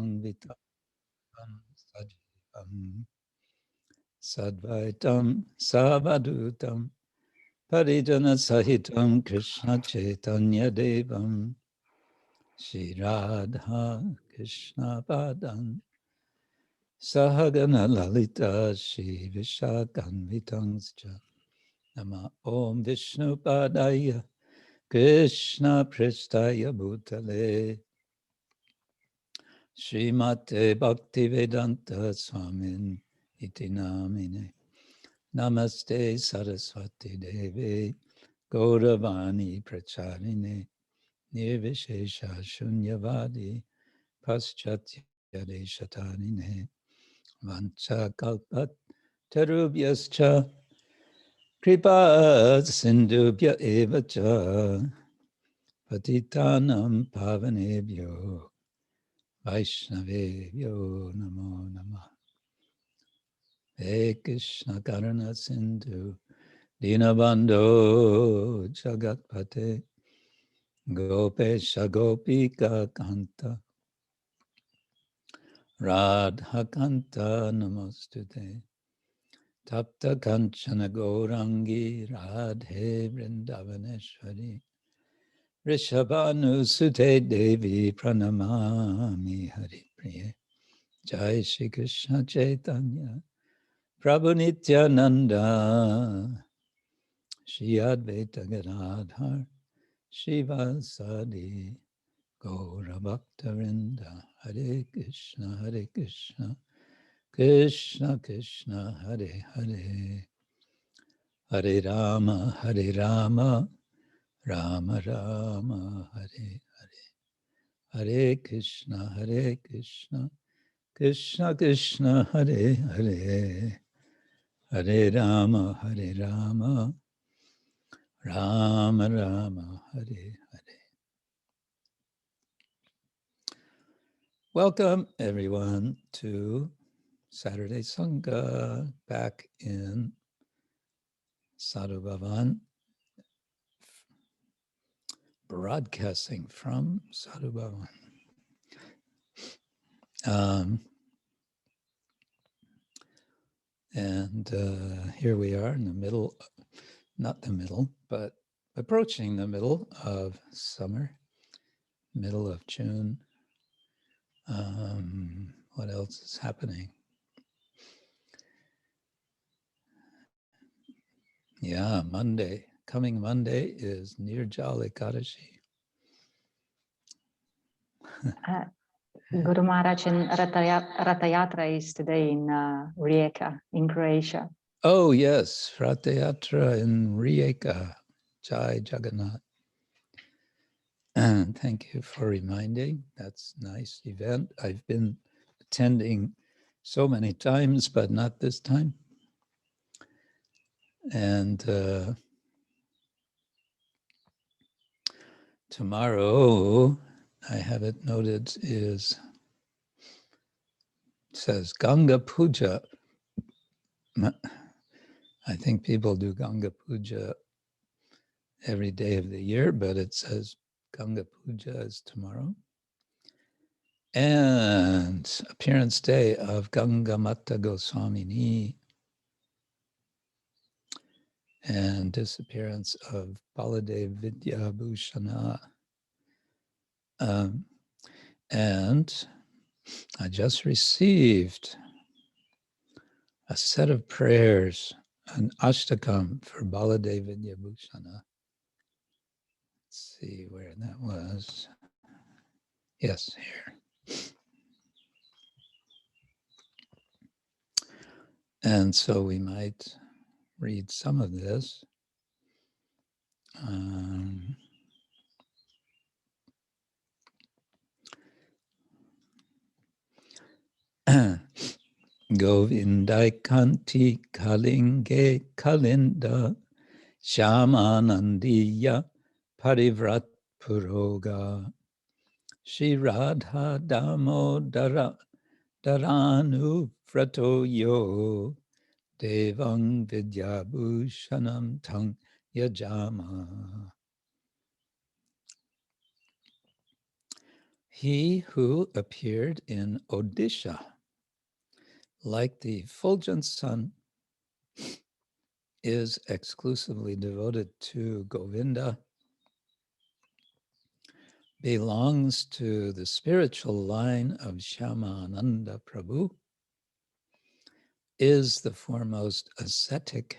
vitam sajivam sadvaitam savadutam parijana sahitam Krishna Chaitanya Devam Shri Radha Krishna Padam Sahagana Lalita Shri Vishakanvitangscha Nama Om Vishnu Padaya Krishna Prestaya Bhutale Srimate Bhaktivedanta Swamin Iti Namine Namaste Saraswati Devi Gauravani Pracharine Nirvishesha Shunyavadi Paschatya Deshatarine Vancha Kalpat Tarubhyascha Kripa Sindhubhya Evacha Patitanam Pavanebhyo Vaishnavebhyo Namo Namah. He Krishna Karana Sindhu Dinabandho Jagatpate Gopesha Gopika Kanta Radha Kanta Namostute Tapta Kanchana Gourangi Radhe Vrindavaneshwari Rishabhanu Sute Devi Pranamami Hari Priye Jai Shri Krishna Chaitanya Prabhu Nityananda Shri Advaita Gadadhar Shiva Sadi Gaura Bhaktarinda Hare Krishna Krishna Krishna Hare Hare Hare Rama Rama Rama Hare Hare Hare Krishna Krishna Krishna Hare Hare Hare Rama Rama Rama Hare Hare. Welcome everyone to Saturday Sanga back in Sadhu-bhavan, broadcasting from Sadhu-bhavan. Here we are in the middle, not the middle, but approaching the middle of summer, middle of June. What else is happening? Yeah, coming Monday is Nirjala Ekadashi. Guru Maharaj in Ratayatra is today in Rijeka, in Croatia. Oh yes, Ratayatra in Rijeka. Jai Jagannath. And thank you for reminding. That's a nice event. I've been attending so many times, but not this time. And tomorrow, I have it noted, says Ganga Puja. I think people do Ganga Puja every day of the year, but it says Ganga Puja is tomorrow. And appearance day of Ganga Mata Goswamini and disappearance of Baladev Vidya Bhushana. And I just received a set of prayers, an ashtakam for Baladev Vidya Bhushana. Let's see where that was. Yes, here. And so we might read some of this. Govindai Kanti Kalinge Kalinda Shamanandiya Parivrat Puroga Shri Radha Damodara Daranu Vrato Yo Devang Vidyabhushanam Tang Yajama. He who appeared in Odisha, like the fulgent sun, is exclusively devoted to Govinda, belongs to the spiritual line of Shyamananda Prabhu, is the foremost ascetic,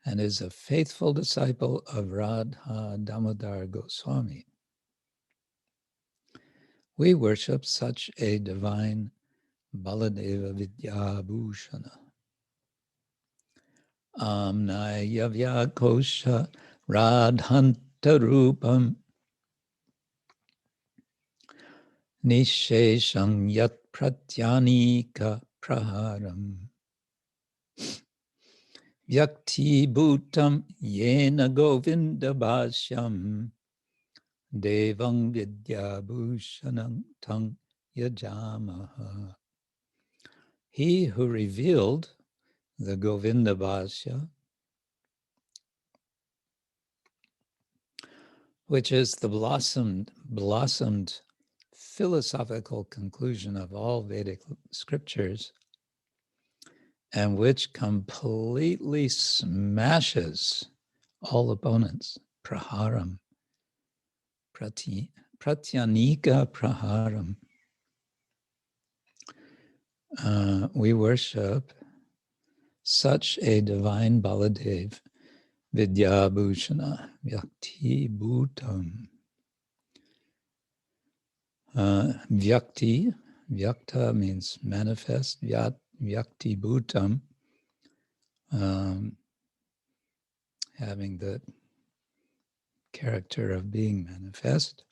and is a faithful disciple of Radha Damodar Goswami. We worship such a divine Baladeva Vidyabhushana. Amnaya Kosha Radhantarupam Nishesham Yat Pratyanika Praharam Vyakti Bhutam Yena Govinda Bhashyam Devang Vidyabhushanam Tang Yajamaha. He who revealed the Govinda Bhashya, which is the blossomed philosophical conclusion of all Vedic scriptures, and which completely smashes all opponents. Praharam, pratyanika praharam. We worship such a divine Baladev, Vidyabhushana, Vyakti Bhutam. Vyakta means manifest, Vyakti Bhutam, having the character of being manifest.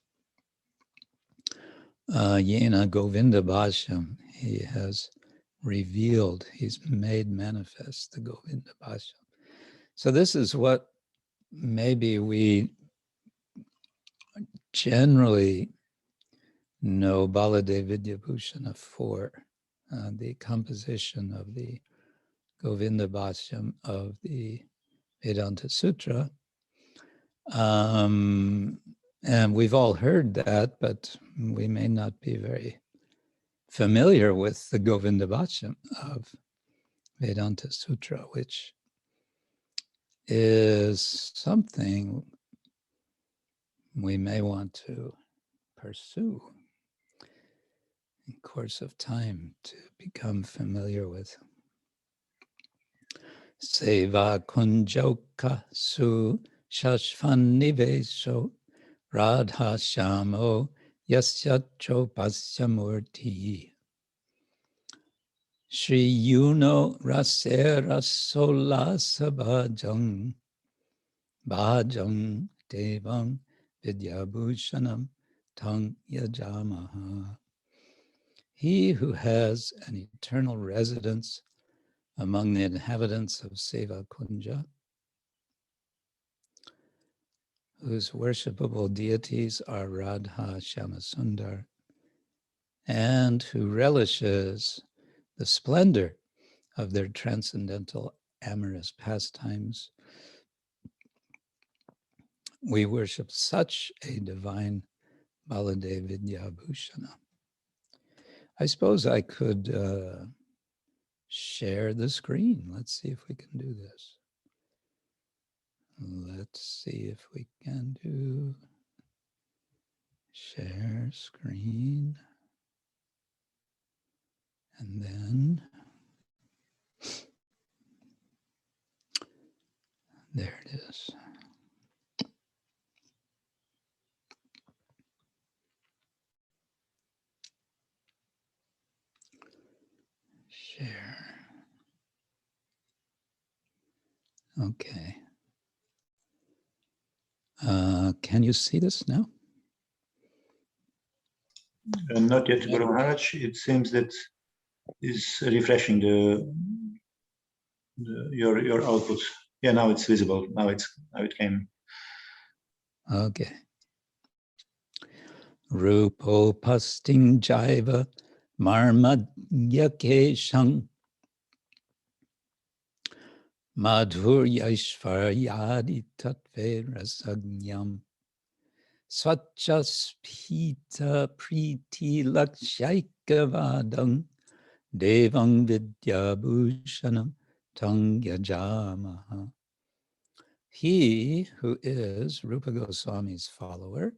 Yena Govinda Bhashyam, he has revealed, he's made manifest the Govinda Bhashyam. So this is what maybe we generally know Baladev Vidyabhushana for, the composition of the Govinda Bhashyam of the Vedanta Sutra. And we've all heard that, but we may not be very familiar with the Govinda Bhashyam of Vedanta Sutra, which is something we may want to pursue in course of time to become familiar with. Seva kunjoka su shashvan nivesho radha shamo yasya chopasya murti Shri Yuno rasera solasa bhajam devang vidyabhushanam tang yajamaha. He who has an eternal residence among the inhabitants of Seva Kunja, whose worshipable deities are Radha Shyamasundar, and who relishes the splendor of their transcendental amorous pastimes, we worship such a divine Baladev Vidyabhushana. I suppose I could share the screen. Let's see if we can do this. Let's see if we can do share screen. And then there it is. Share. Okay. Can you see this now? Not yet, Guru Maharaj. It seems that is refreshing your output. Yeah, now it's visible. Now it came. Okay. Rupo pasting jaiva marmadyakeshang madhuryashvaryadi tattve rasagnyam Svacha spita priti lakshaikavadam devang vidyabhushanam tang yajamaha. He who is Rupa Goswami's follower,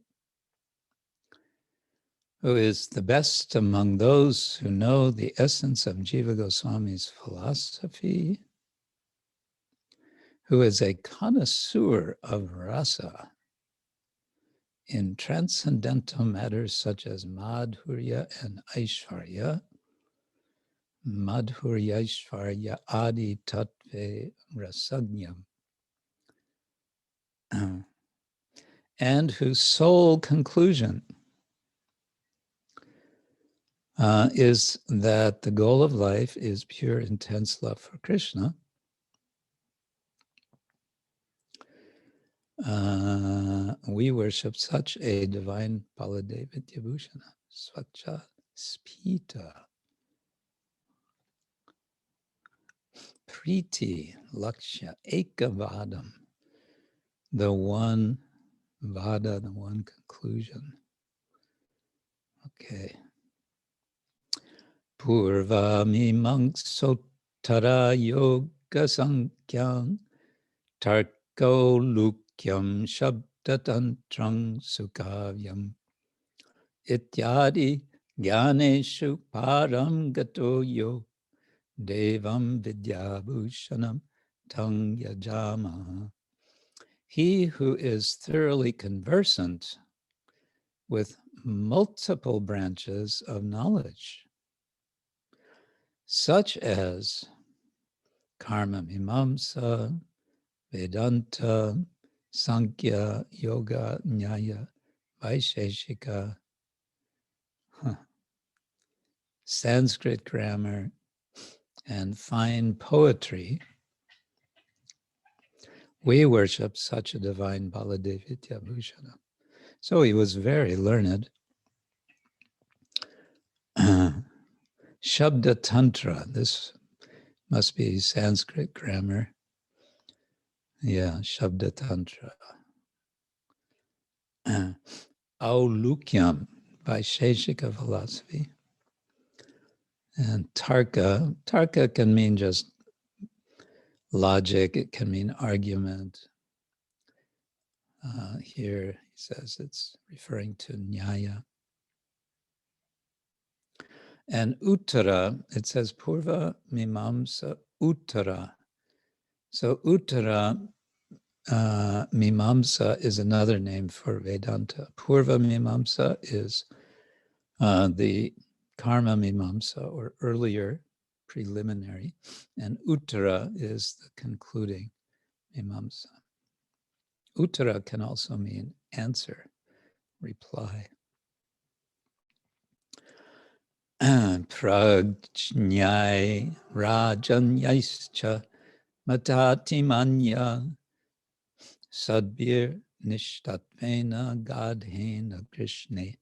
who is the best among those who know the essence of Jiva Goswami's philosophy, who is a connoisseur of rasa in transcendental matters such as madhurya and aishvarya, madhurya aishvarya adi tattve rasagnyam, and whose sole conclusion is that the goal of life is pure, intense love for Krishna. We worship such a divine Baladev Vidyabhushana, Svacha Spita, Priti, Lakshya, Ekavadam, the one Vada, the one conclusion. Okay. Purva Mimangsottara Yoga Sankhyan Tarko Lukyam Shabdatantrang Sukavyam Ityadi Gyaneshu Param Gato Yo Devam Vidyabhushanam Tang Yajama. He who is thoroughly conversant with multiple branches of knowledge, such as Karma Mimamsa, Vedanta, Sankhya, Yoga, Nyaya, Vaisheshika, Sanskrit grammar, and fine poetry, we worship such a divine Baladev Vidyabhushana. So he was very learned. Shabda Tantra, this must be Sanskrit grammar. Yeah, Shabda Tantra. Aulukyam, Vaisheshika philosophy. And Tarka, Tarka can mean just logic, it can mean argument. Here he says it's referring to Nyaya. And Uttara, it says Purva Mimamsa Uttara. So Uttara Mimamsa is another name for Vedanta. Purva Mimamsa is the Karma Mimamsa, or earlier preliminary, and Uttara is the concluding Mimamsa. Uttara can also mean answer, reply. Prajñai rajanyaischa matatimanya sadbir nishtatvena gadhena krishne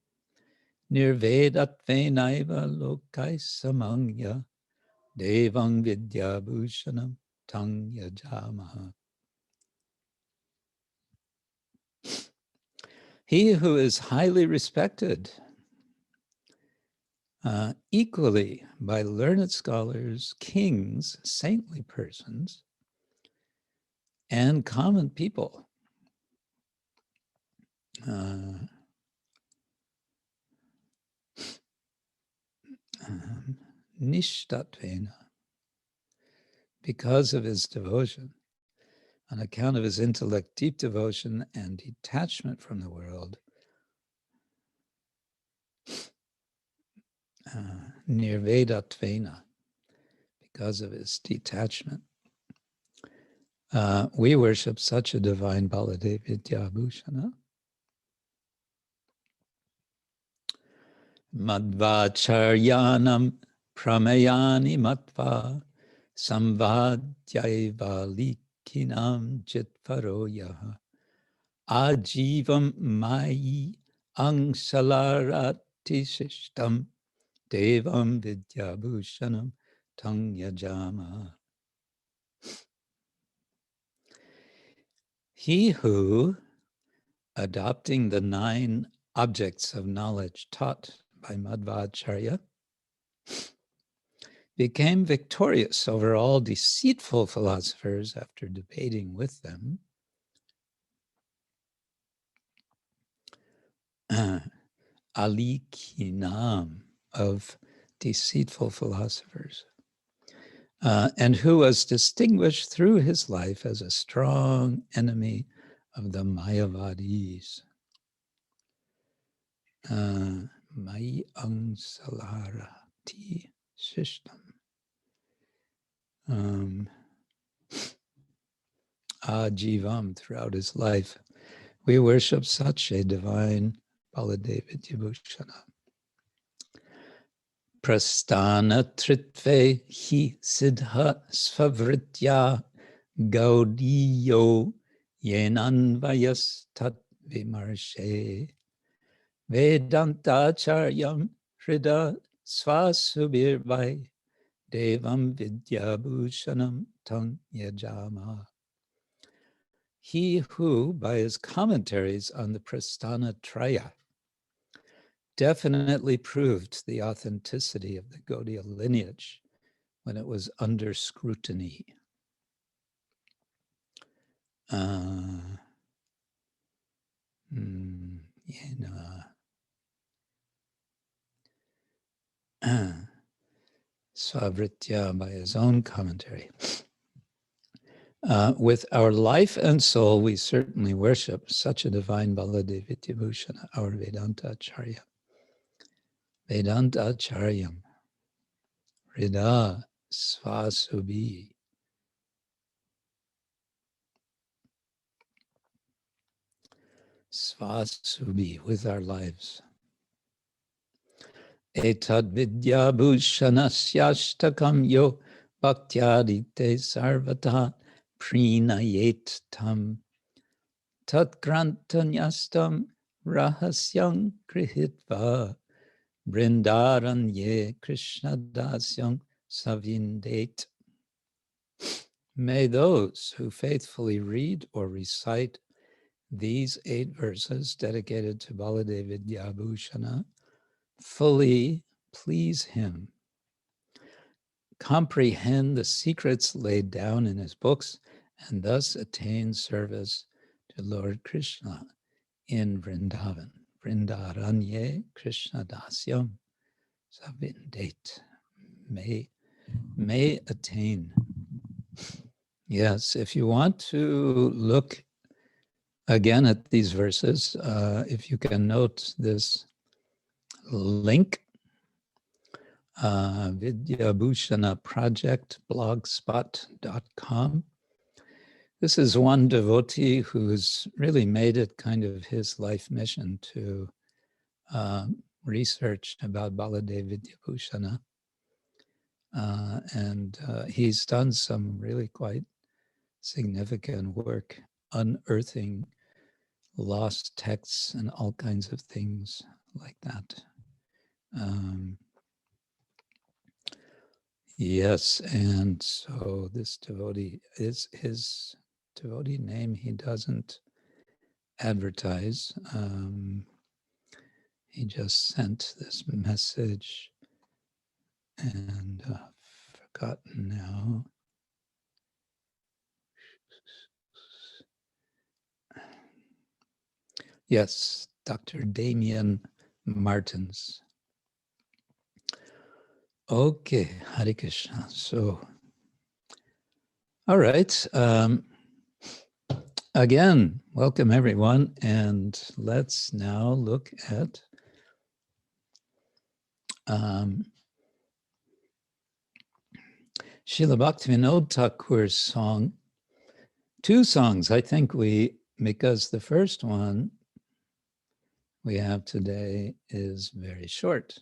nirvedatvenaiva lokai samanya devang vidyabhushanam tang yajamaha. He who is highly respected equally by learned scholars, kings, saintly persons, and common people. Nishtatvena, because of his devotion, on account of his intellect, deep devotion, and detachment from the world, nirvedatvena, because of his detachment. We worship such a divine Baladev Vidyabhushana. Madhvacharyanam pramayani matva samvadyaiva likinam jitvaroyaha ajivam mayi angsalarati shishtam devam vidyabhushanam tang yajama. He who adopting the 9 objects of knowledge taught by Madhvacharya, became victorious over all deceitful philosophers after debating with them. Alikinam of deceitful philosophers, and who was distinguished through his life as a strong enemy of the Mayavadis. Mai angsalarati shishtam. Ajivam, throughout his life, we worship such a divine Baladeva Vibhushana. Prasthana tritve hi siddha svavritya gaudiyo yenanvayas tat vimarshe vedantacharyam hrida svasubirvai devam vidyabhushanam tang yajama. He who, by his commentaries on the Prasthana Traya, definitely proved the authenticity of the Gaudiya lineage when it was under scrutiny. Svavritya, by his own commentary. With our life and soul, we certainly worship such a divine Baladeva Vibhushana, our Vedanta Acharya. Vedanta Acharyam, Rida Svasubi. Svasubi, with our lives. Etad vidya bhushanasya yo bhaktyadite sarvata prinayet tam tat grantanyastam rahasyam krihitva brindaranye Krishna dasyam savindet. May those who faithfully read or recite these 8 verses dedicated to Baladeva Vidyabhushana fully please him, comprehend the secrets laid down in his books, and thus attain service to Lord Krishna in Vrindavan. Vrindaranye Krishna dasyam savindet. May attain. Yes, if you want to look again at these verses, if you can note this link, Vidyabhushana Project, blogspot.com. This is one devotee who's really made it kind of his life mission to research about Baladeva Vidyabhushana. And he's done some really quite significant work unearthing lost texts and all kinds of things like that. Yes, and so this devotee is his devotee name. He doesn't advertise. He just sent this message and forgotten now. Yes, Dr. Damien Martins. Okay, Hare Krishna. So, all right. Again, welcome everyone. And let's now look at Srila Bhaktivinoda Thakur's song. 2 songs, I think because the first one we have today is very short.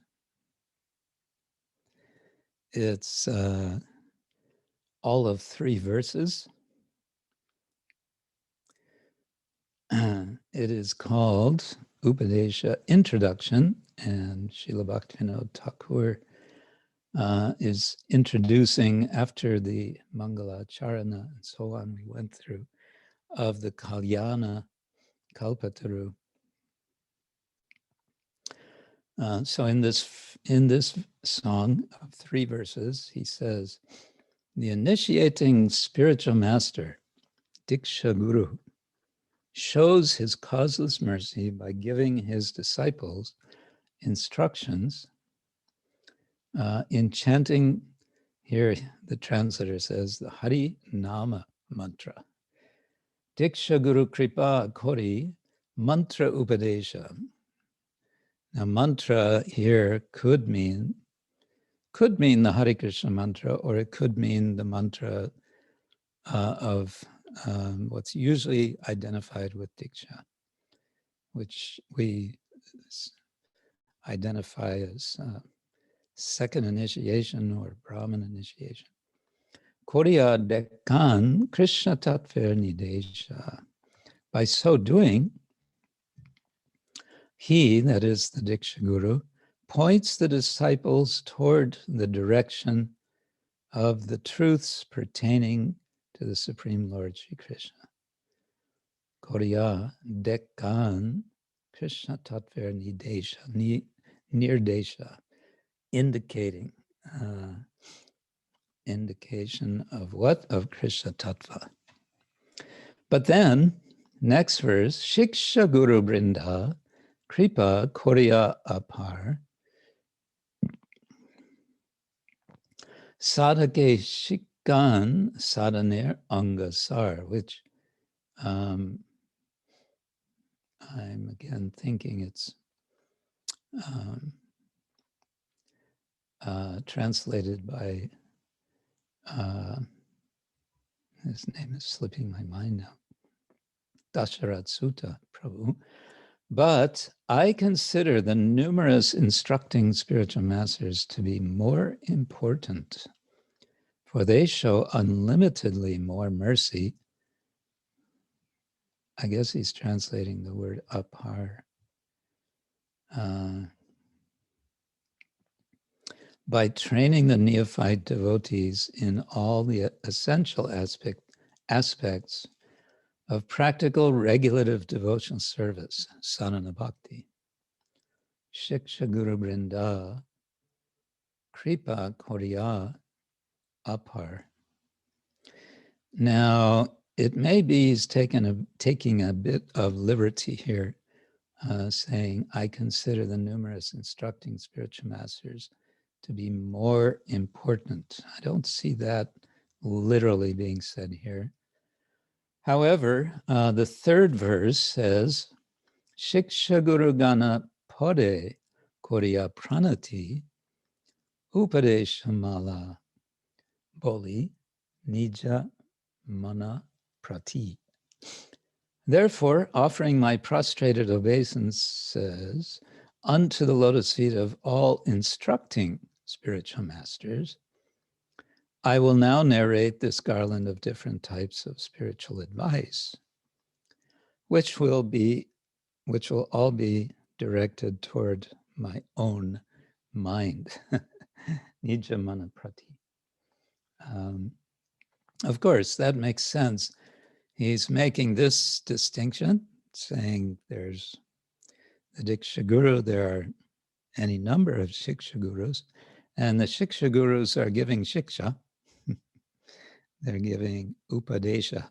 It's all of 3 verses. It is called Upadesa Introduction, and Srila Bhaktivinoda Thakur is introducing, after the Mangala Charana and so on we went through, of the Kalyana Kalpataru. So in this song of 3 verses, he says, the initiating spiritual master, diksa-guru, shows his causeless mercy by giving his disciples instructions in chanting. Here the translator says the Hari Nama mantra. Diksa-guru-krpa Kori, mantra-upadesa. Now mantra here could mean the Hare Krishna mantra, or it could mean the mantra of what's usually identified with diksha, which we identify as second initiation or Brahman initiation. Koriya, dekhan, krsna-tattver nija. By so doing, he, that is the Diksha-guru, points the disciples toward the direction of the truths pertaining to the Supreme Lord Sri Krishna. Koriya, dekhan, krsna-tattver nirdesa, indication of what? Of Krishna Tattva. But then, next verse, siksa-guru-brnda, kripa koriya apar, sadhake sikhan, sadhaner, anga-sar, which I'm again thinking it's translated by, his name is slipping my mind now, Dasharat Sutta Prabhu. But I consider the numerous instructing spiritual masters to be more important, for they show unlimitedly more mercy. I guess he's translating the word apar. By training the neophyte devotees in all the essential aspects of practical regulative devotional service, sadhana-bhakti. Siksa-guru-brnda, kripa koriya apar. Now, it may be he's taking a bit of liberty here, saying, I consider the numerous instructing spiritual masters to be more important. I don't see that literally being said here. However, the 3rd verse says, siksa-guru-gana-pade koriya pranati, upadesa-mala, boli, nija, manah-prati. Therefore, offering my prostrated obeisances unto the lotus feet of all instructing spiritual masters, I will now narrate this garland of different types of spiritual advice, which will all be directed toward my own mind. Nija manah-prati. Of course, that makes sense. He's making this distinction, saying there's the Diksha-guru, there are any number of Shiksha-gurus, and the Shiksha-gurus are giving Shiksha. They're giving upadesa.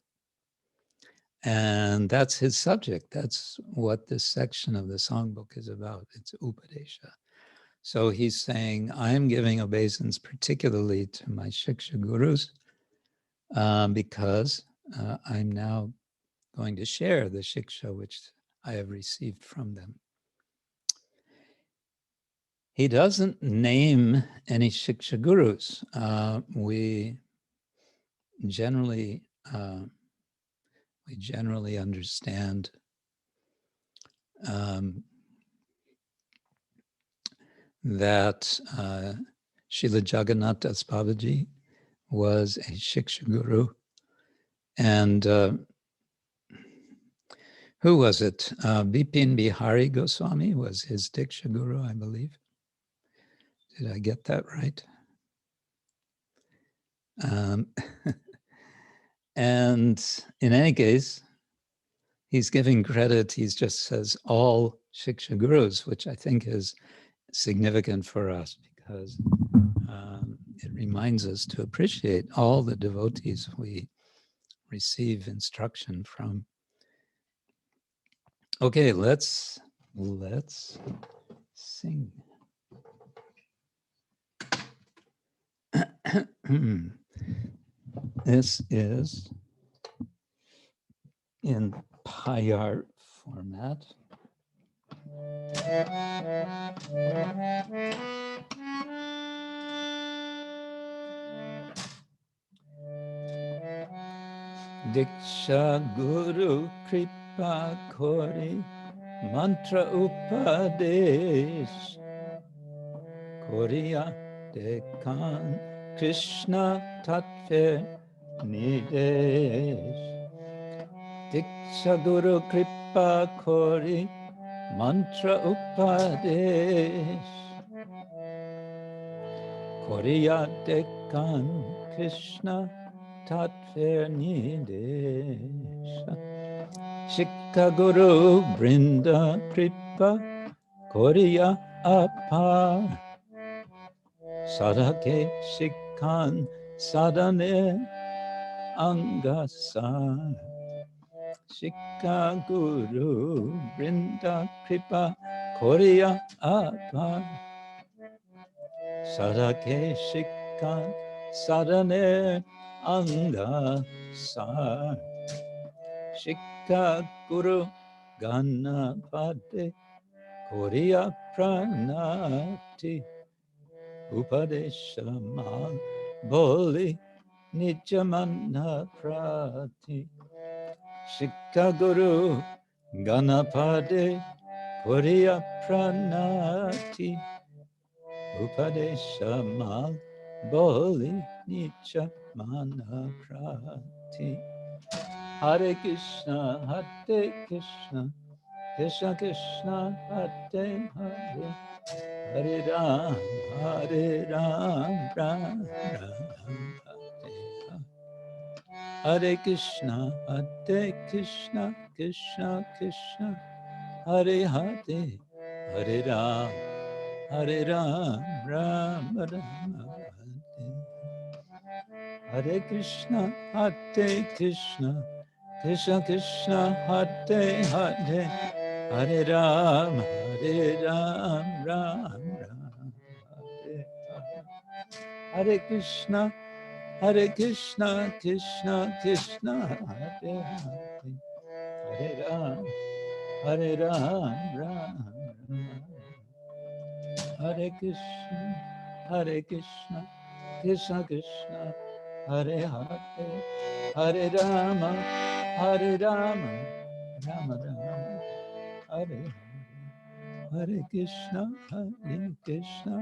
And that's his subject. That's what this section of the songbook is about. It's upadesa. So he's saying, I'm giving obeisance particularly to my Shiksha-gurus because I'm now going to share the shiksha which I have received from them. He doesn't name any shiksha-gurus. We generally understand that Srila Jagannath Das Babaji was a shiksha-guru, and who was it? Bipin Bihari Goswami was his diksha-guru, I believe. Did I get that right? And in any case, he's giving credit. He just says all Shiksha gurus, which I think is significant for us because it reminds us to appreciate all the devotees we receive instruction from. Okay, let's sing. This is in Payar format. Diksa-guru-krpa Kori mantra-upadesa koriya dekhan krsna-tattver nija diksa-guru-krpa Kori mantra-upadesa koriya dekhan krsna-tattver nija siksa-guru-brnda kripa koriya apar sadhake sikhan sadhaner anga-sar siksa-guru-brnda kripa koriya apar sadhake sikhan sadhaner anga-sar siksa-guru-gana-pade koriya pranati upadesa-mala boli nija manah-prati siksa-guru-gana-pade koriya pranati upadesa-mala boli nija manah-prati. Hare Krishna, Hare Krishna, Krishna Krishna, Hare Hare, Hare Ram, Hare Ram, Ram Ram, Hare Hare Krishna, Hare Krishna, Krishna Krishna, Hare Hare, Hare Ram, Hare Ram, Ram Ram, Hare Krishna, Hare Krishna, Krishna Krishna, Hare Hare, Hare Ram, Ram Ram, Hare Hare Krishna, Krishna Krishna, Hare Hare, Hare Ram, Ram Ram, Hare Krishna, Krishna Krishna, Hare Hare, Hare Rama, Rama Rama, Hare Hare Krishna, Krishna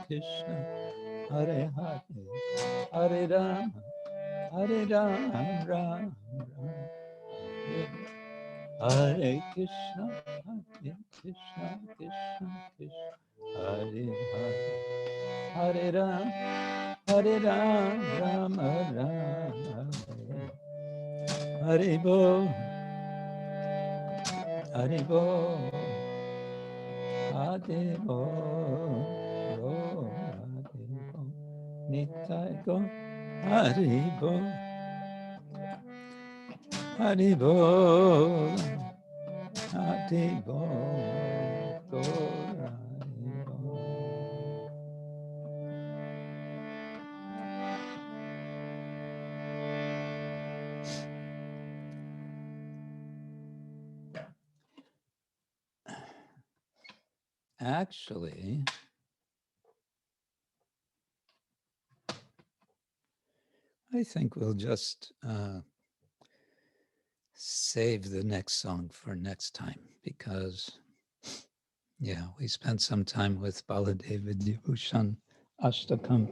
Krishna, Hare Hare, Hare Rama, Rama Rama, Hare Krishna, Krishna Krishna, Hare Hare, Hare Rama, Rama Rama, Hare Bo, Hare Bo, Hare Bo, Hare Bo, Nitai Go, Hare Bo, Hare Bo, Hare Bo, Go, Hare Bo. Actually, I think we'll just save the next song for next time because, yeah, we spent some time with Baladeva Vibhushan Ashtakam,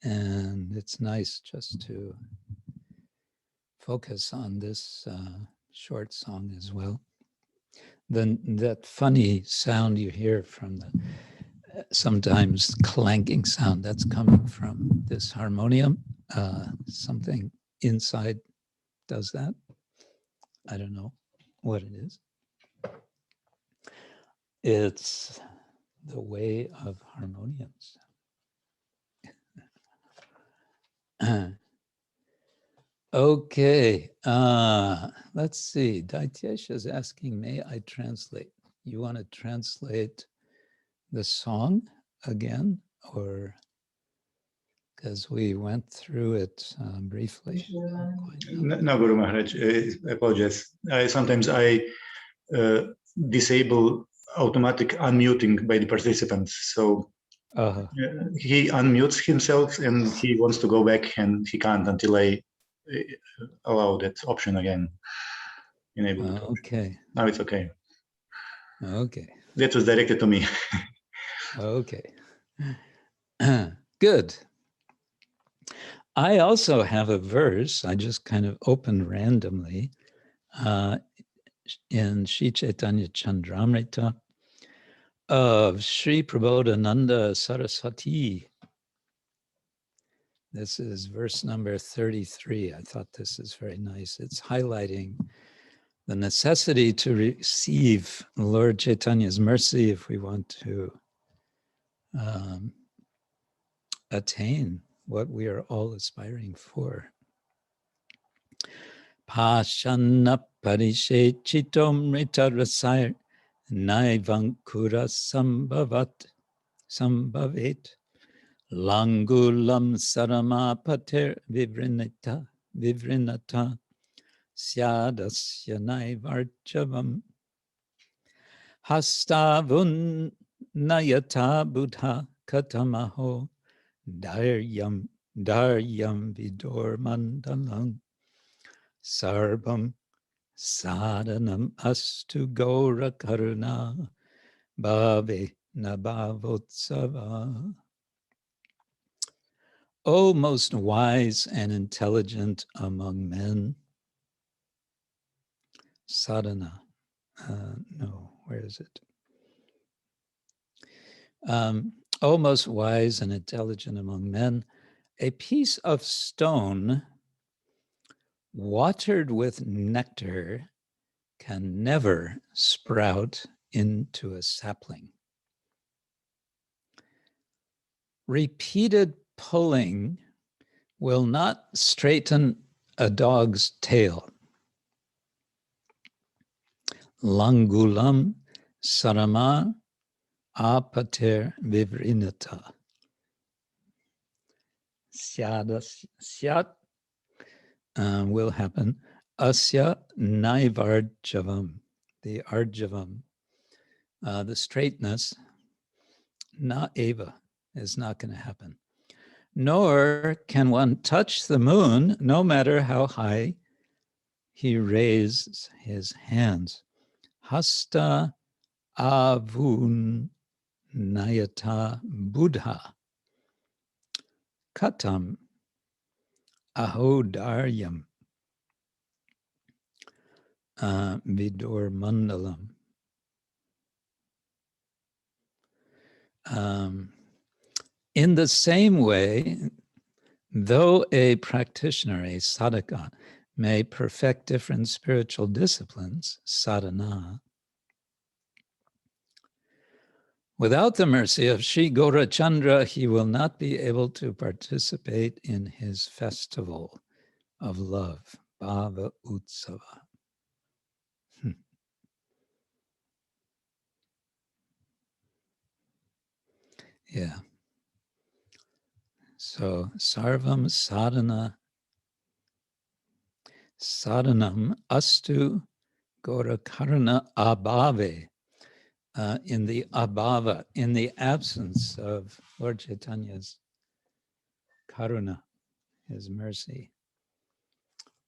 and it's nice just to focus on this short song as well. Then that funny sound you hear from the sometimes clanking sound, that's coming from this harmonium. Something inside does that. I don't know what it is. It's the way of harmoniums. Okay, let's see. Daityesh is asking, may I translate? You want to translate the song again, or because we went through it briefly? No, Guru Maharaj, I apologize. Sometimes I disable automatic unmuting by the participants. So he unmutes himself and he wants to go back and he can't until I allow that option again. Enable it. Okay. Now it's okay. Okay. That was directed to me. Okay. Good. I also have a verse I just kind of opened randomly in Sri Chaitanya Charitamrita of Sri Prabodhananda Saraswati. This is verse number 33. I thought this is very nice. It's highlighting the necessity to receive Lord Chaitanya's mercy if we want to attain what we are all aspiring for. Pashanna parishe chitom ritarasai naivankura sambhavet langulam sarama pater vivrinata syadasya naivarchavam hastavun nayata buddha katamaho daryam vidor mandalam sarvam sadhanam astu gora karuna bhave nabhavotsava. O most wise and intelligent among men, sadhana, no, where is it? O most wise and intelligent among men, a piece of stone watered with nectar can never sprout into a sapling. Repeated pulling will not straighten a dog's tail. Langulam sarama apater vivrinata. Syat will happen. Asya naivarjavam, the arjavam, the straightness, na eva, is not going to happen. Nor can one touch the moon, no matter how high he raises his hands. Hasta avun nayata buddha katam ahodaryam vidur mandalam. In the same way, though a practitioner, a sadhaka, may perfect different spiritual disciplines, sadhana, without the mercy of Sri Gaurachandra, he will not be able to participate in his festival of love, Bhava Utsava. Yeah. So, sarvam sadhanam astu gorakarana abhave. In the abhava, in the absence of Lord Chaitanya's karuna, his mercy,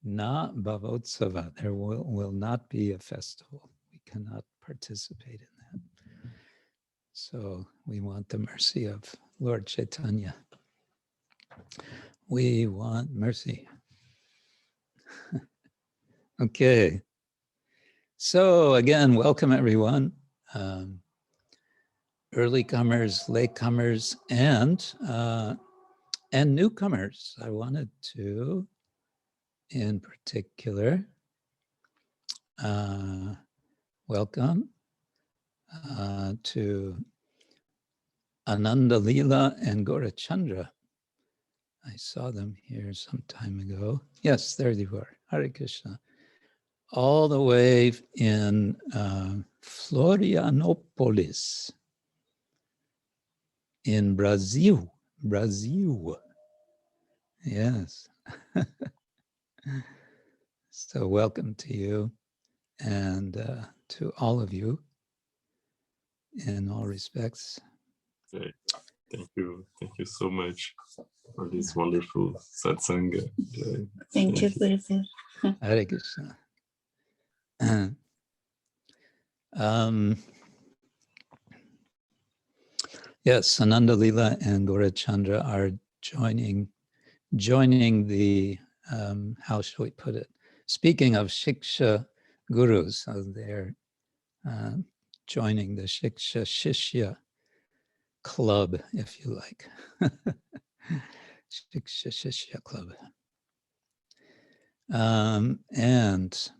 na bhavotsava, there will not be a festival. We cannot participate in that. So we want the mercy of Lord Chaitanya. We want mercy. Okay. So again, welcome everyone. Early comers, latecomers, and newcomers. I wanted to, in particular, welcome to Ananda Leela and Gaurachandra. I saw them here some time ago. Yes, there they were. Hare Krishna. All the way in Florianopolis in Brazil. Brazil. Yes. So welcome to you and to all of you in all respects. Okay. Thank you so much for this wonderful satsanga. Thank you, Guru. Hare Krishna. Yes, Ananda Leela and Gaurachandra are joining the, how shall we put it? Speaking of Shiksha gurus, so they're joining the Shiksha Shishya club, if you like. Shiksha Shishya club. And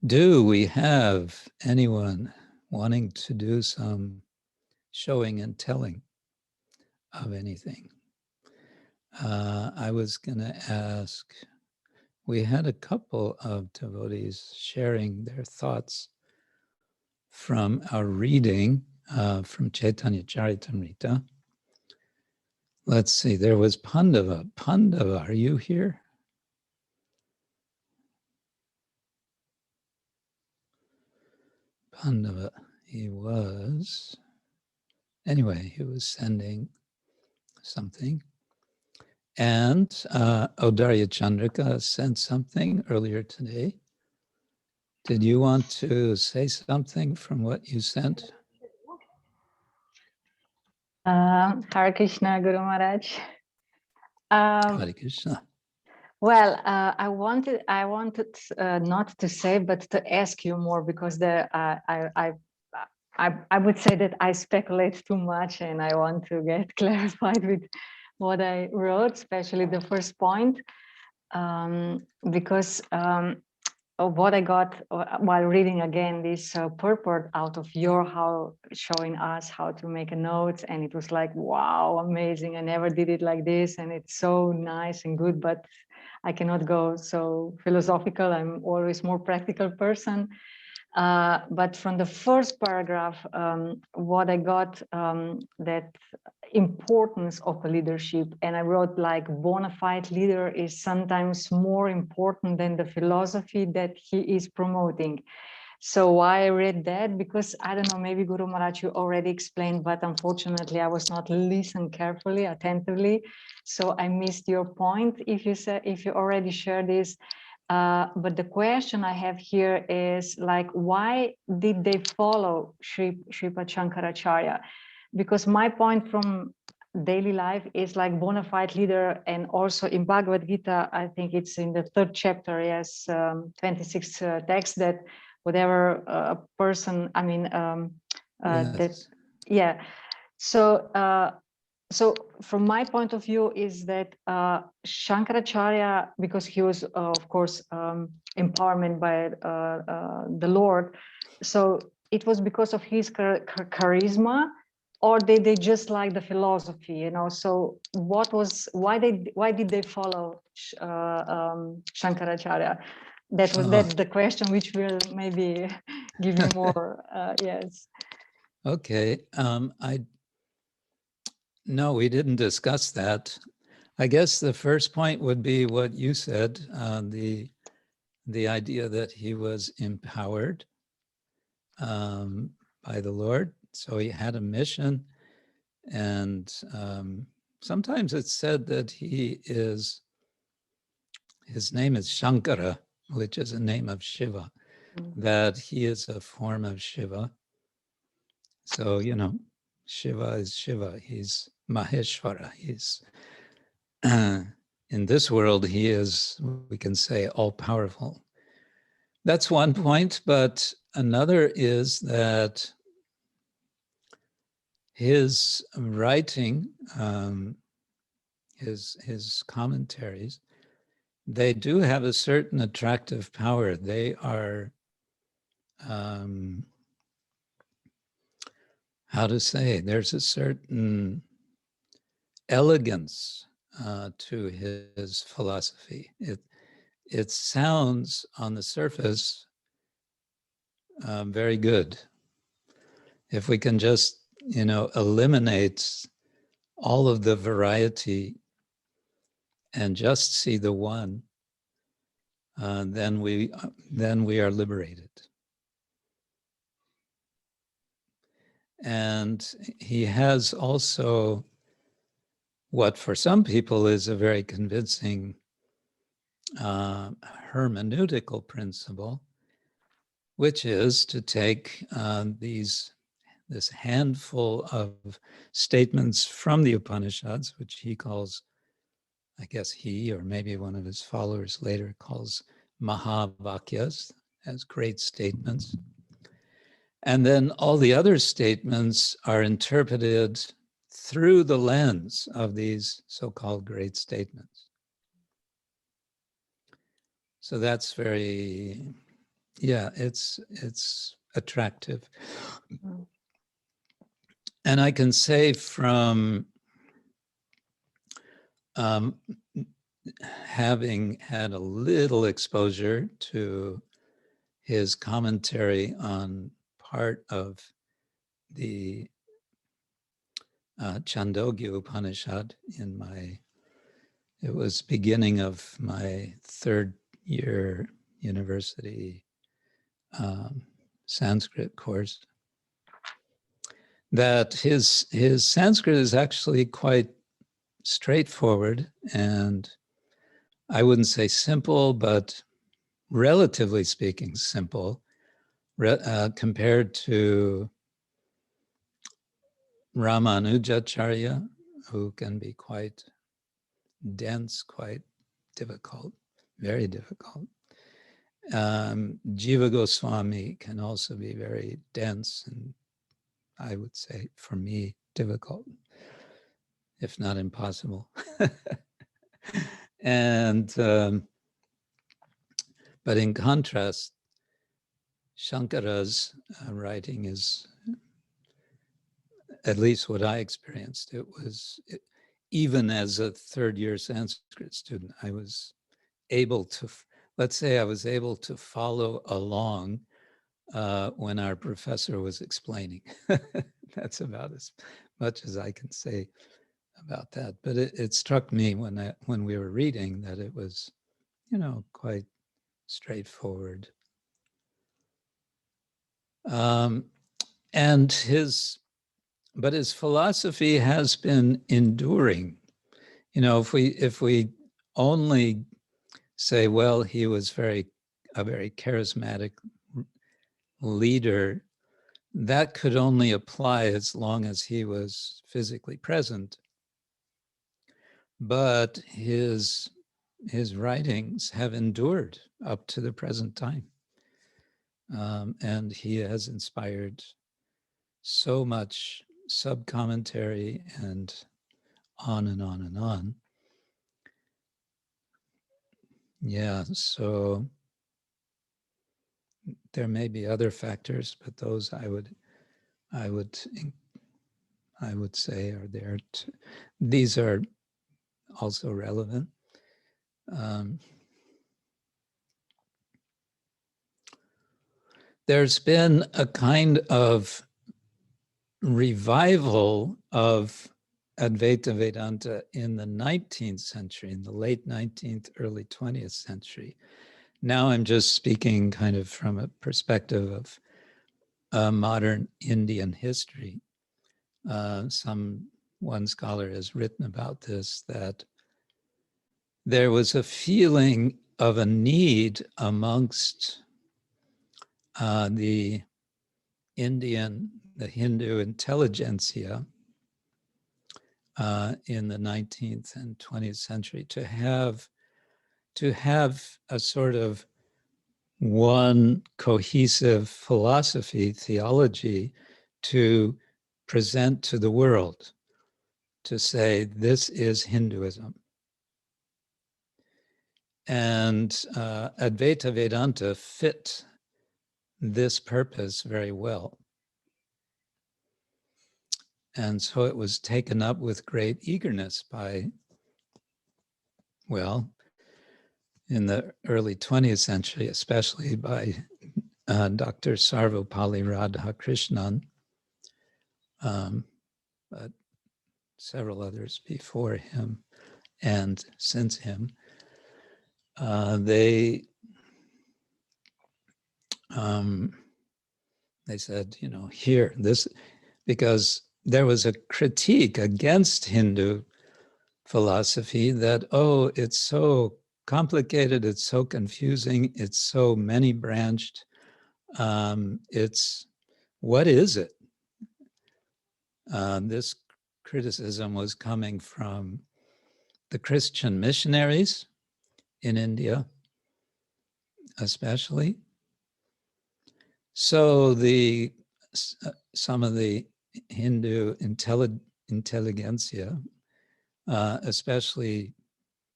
do we have anyone wanting to do some showing and telling of anything? I was going to ask, we had a couple of devotees sharing their thoughts from our reading from Chaitanya Charitamrita. Let's see, there was Pandava. Pandava, are you here? Pandava, he was sending something. And Odarya Chandrika sent something earlier today. Did you want to say something from what you sent? Hare Krishna, Guru Maharaj. Hare Krishna. Well, I wanted not to say, but to ask you more, because I would say that I speculate too much, and I want to get clarified with what I wrote, especially the first point, because of what I got while reading again this purport out of how showing us how to make a note, and it was like, wow, amazing! I never did it like this, and it's so nice and good, but I cannot go so philosophical. I'm always more practical person. But from the first paragraph, what I got, that importance of a leadership, and I wrote like bona fide leader is sometimes more important than the philosophy that he is promoting. So why I read that? Because I don't know, maybe Guru Maharaj, you already explained, but unfortunately I was not listening carefully, attentively. So I missed your point if you already shared this. But the question I have here is like, why did they follow Sripad Shankaracharya? Because my point from daily life is like bona fide leader, and also in Bhagavad Gita, I think it's in the 3rd chapter, yes, 26th text, that whatever a person, I mean, Yes. that, yeah. So from my point of view is that Shankaracharya, because he was, of course, empowerment by the Lord, so it was because of his charisma, or they just like the philosophy, you know? So why did they follow Shankaracharya? That's the question, which will maybe give you more, yes. Okay, no, we didn't discuss that. I guess the first point would be what you said, the idea that he was empowered by the Lord. So he had a mission, and sometimes it's said that his name is Shankara, which is a name of Shiva, that he is a form of Shiva. So, you know, Shiva is Shiva. He's Maheshwara. He's, in this world, he is, we can say, all-powerful. That's one point, but another is that his writing, his commentaries, they do have a certain attractive power. They are, how to say, there's a certain elegance to his philosophy. It sounds on the surface very good. If we can just, eliminate all of the variety and just see the one, then we are liberated. And he has also what for some people is a very convincing hermeneutical principle, which is to take this handful of statements from the Upanishads, which he calls, I guess he, or maybe one of his followers later calls Mahavakyas, as great statements. And then all the other statements are interpreted through the lens of these so-called great statements. So that's very, it's attractive. And I can say from having had a little exposure to his commentary on part of the Chandogya Upanishad it was beginning of my third year university Sanskrit course, that his Sanskrit is actually quite straightforward, and I wouldn't say simple, but relatively speaking simple, compared to Ramanujacharya, who can be quite dense, quite difficult, very difficult. Jiva Goswami can also be very dense and I would say for me difficult, if not impossible. And but in contrast, Shankara's writing is, at least what I experienced, even as a third year Sanskrit student, I was able to, let's say I was able to follow along when our professor was explaining. That's about as much as I can say about that. But it struck me when we were reading that it was, quite straightforward. And his philosophy has been enduring. If we only say, well, he was a very charismatic leader, that could only apply as long as he was physically present. But his writings have endured up to the present time. And he has inspired so much sub-commentary and on and on and on. Yeah, so there may be other factors, but those I would say are there. These are also relevant. There's been a kind of revival of Advaita Vedanta in the 19th century, in the late 19th, early 20th century. Now I'm just speaking kind of from a perspective of modern Indian history. One scholar has written about this, that there was a feeling of a need amongst the Hindu intelligentsia in the 19th and 20th century to have a sort of one cohesive philosophy, theology, to present to the world, to say, this is Hinduism. And Advaita Vedanta fit this purpose very well. And so it was taken up with great eagerness by, well, in the early 20th century, especially by Dr. Sarvapalli Radhakrishnan, but several others before him and since him. They said, you know, here, this, because there was a critique against Hindu philosophy that, oh, it's so complicated, it's so confusing, it's so many-branched. What is it? This criticism was coming from the Christian missionaries in India, especially. So some of the Hindu intelligentsia, especially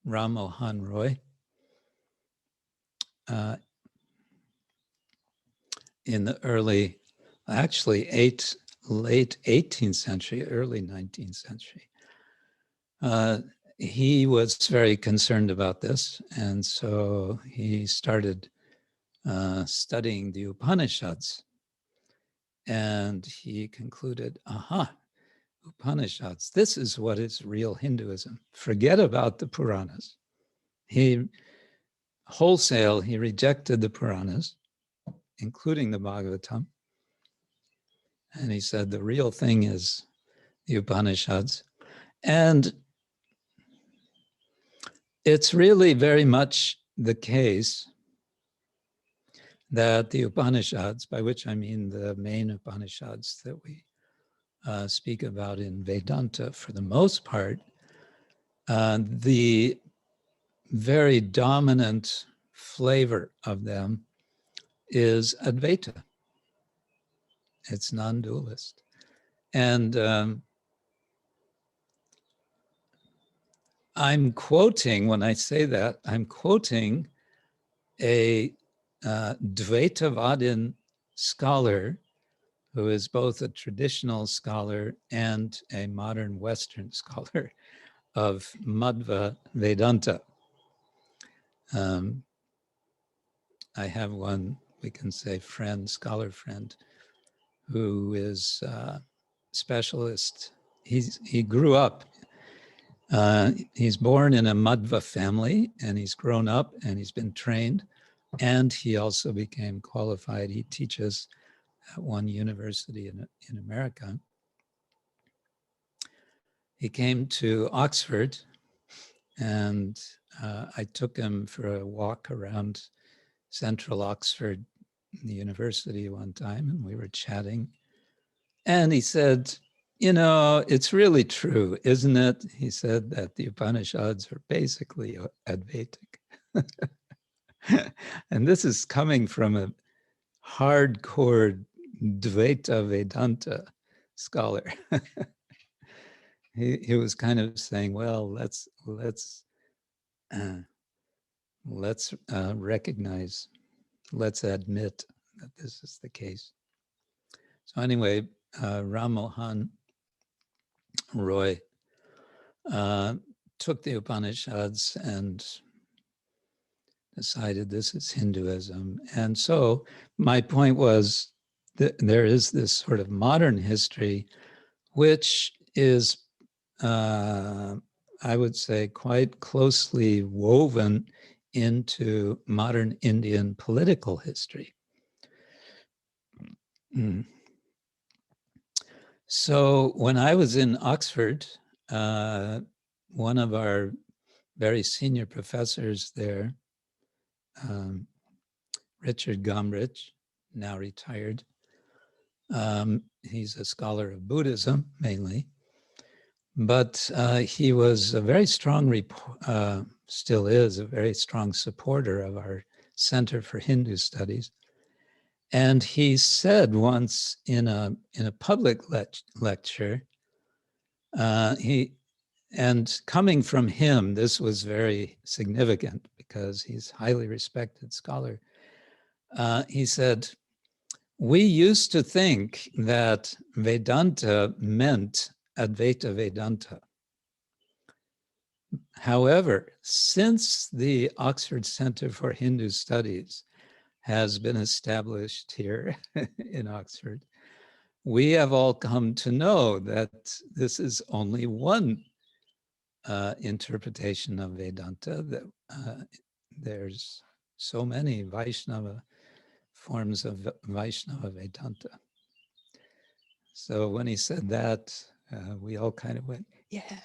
Ram Mohan Roy, in the early, actually late 18th century, early 19th century, he was very concerned about this. And so he started studying the Upanishads. And he concluded, aha, Upanishads, this is what is real Hinduism. Forget about the Puranas. He rejected the Puranas, including the Bhagavatam. And he said, the real thing is the Upanishads. And it's really very much the case that the Upanishads, by which I mean the main Upanishads that we speak about in Vedanta for the most part, the very dominant flavor of them is Advaita. It's non-dualist. And I'm quoting, when I say that, I'm quoting a Dvaitavadin scholar who is both a traditional scholar and a modern Western scholar of Madhva Vedanta. I have one, we can say friend, scholar friend, who is a specialist. He grew up, he's born in a Madhva family, and he's grown up and he's been trained, and he also became qualified. He teaches at one university in America. He came to Oxford, and I took him for a walk around central Oxford, the university one time, and we were chatting. And he said, you know, it's really true, isn't it? He said that the Upanishads are basically Advaitic. And this is coming from a hardcore Dvaita Vedanta scholar. He was kind of saying, well, let's recognize, let's admit that this is the case. So anyway, Ram Mohan Roy took the Upanishads and decided this is Hinduism. And so my point was that there is this sort of modern history, which is, I would say, quite closely woven into modern Indian political history. So when I was in Oxford, one of our very senior professors there, Richard Gombrich, now retired, he's a scholar of Buddhism mainly, but he was a very strong, still is a very strong supporter of our Center for Hindu Studies. And he said once in a public lecture, and coming from him, this was very significant because he's a highly respected scholar. He said, we used to think that Vedanta meant Advaita Vedanta. However, since the Oxford Center for Hindu Studies has been established here in Oxford, we have all come to know that this is only one interpretation of Vedanta, that there's so many Vaishnava forms of Vaishnava Vedanta. So when he said that, we all kind of went, yeah.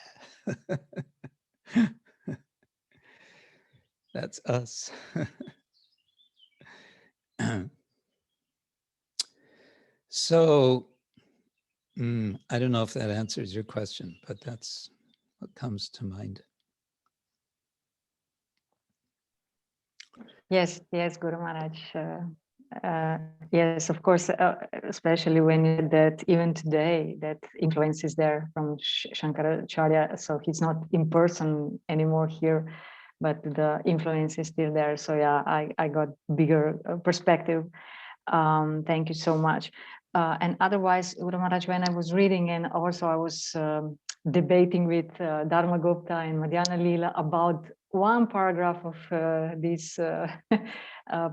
That's us. So, I don't know if that answers your question, but that's what comes to mind. Yes, Guru Maharaj. Yes, of course, especially when you said that even today, that influence is there from Shankaracharya. So he's not in person anymore here, but the influence is still there. So yeah, I got bigger perspective. Thank you so much. And otherwise, Guru Maharaj, when I was reading, and also I was debating with Dharmagupta and Madhyana Leela about one paragraph of this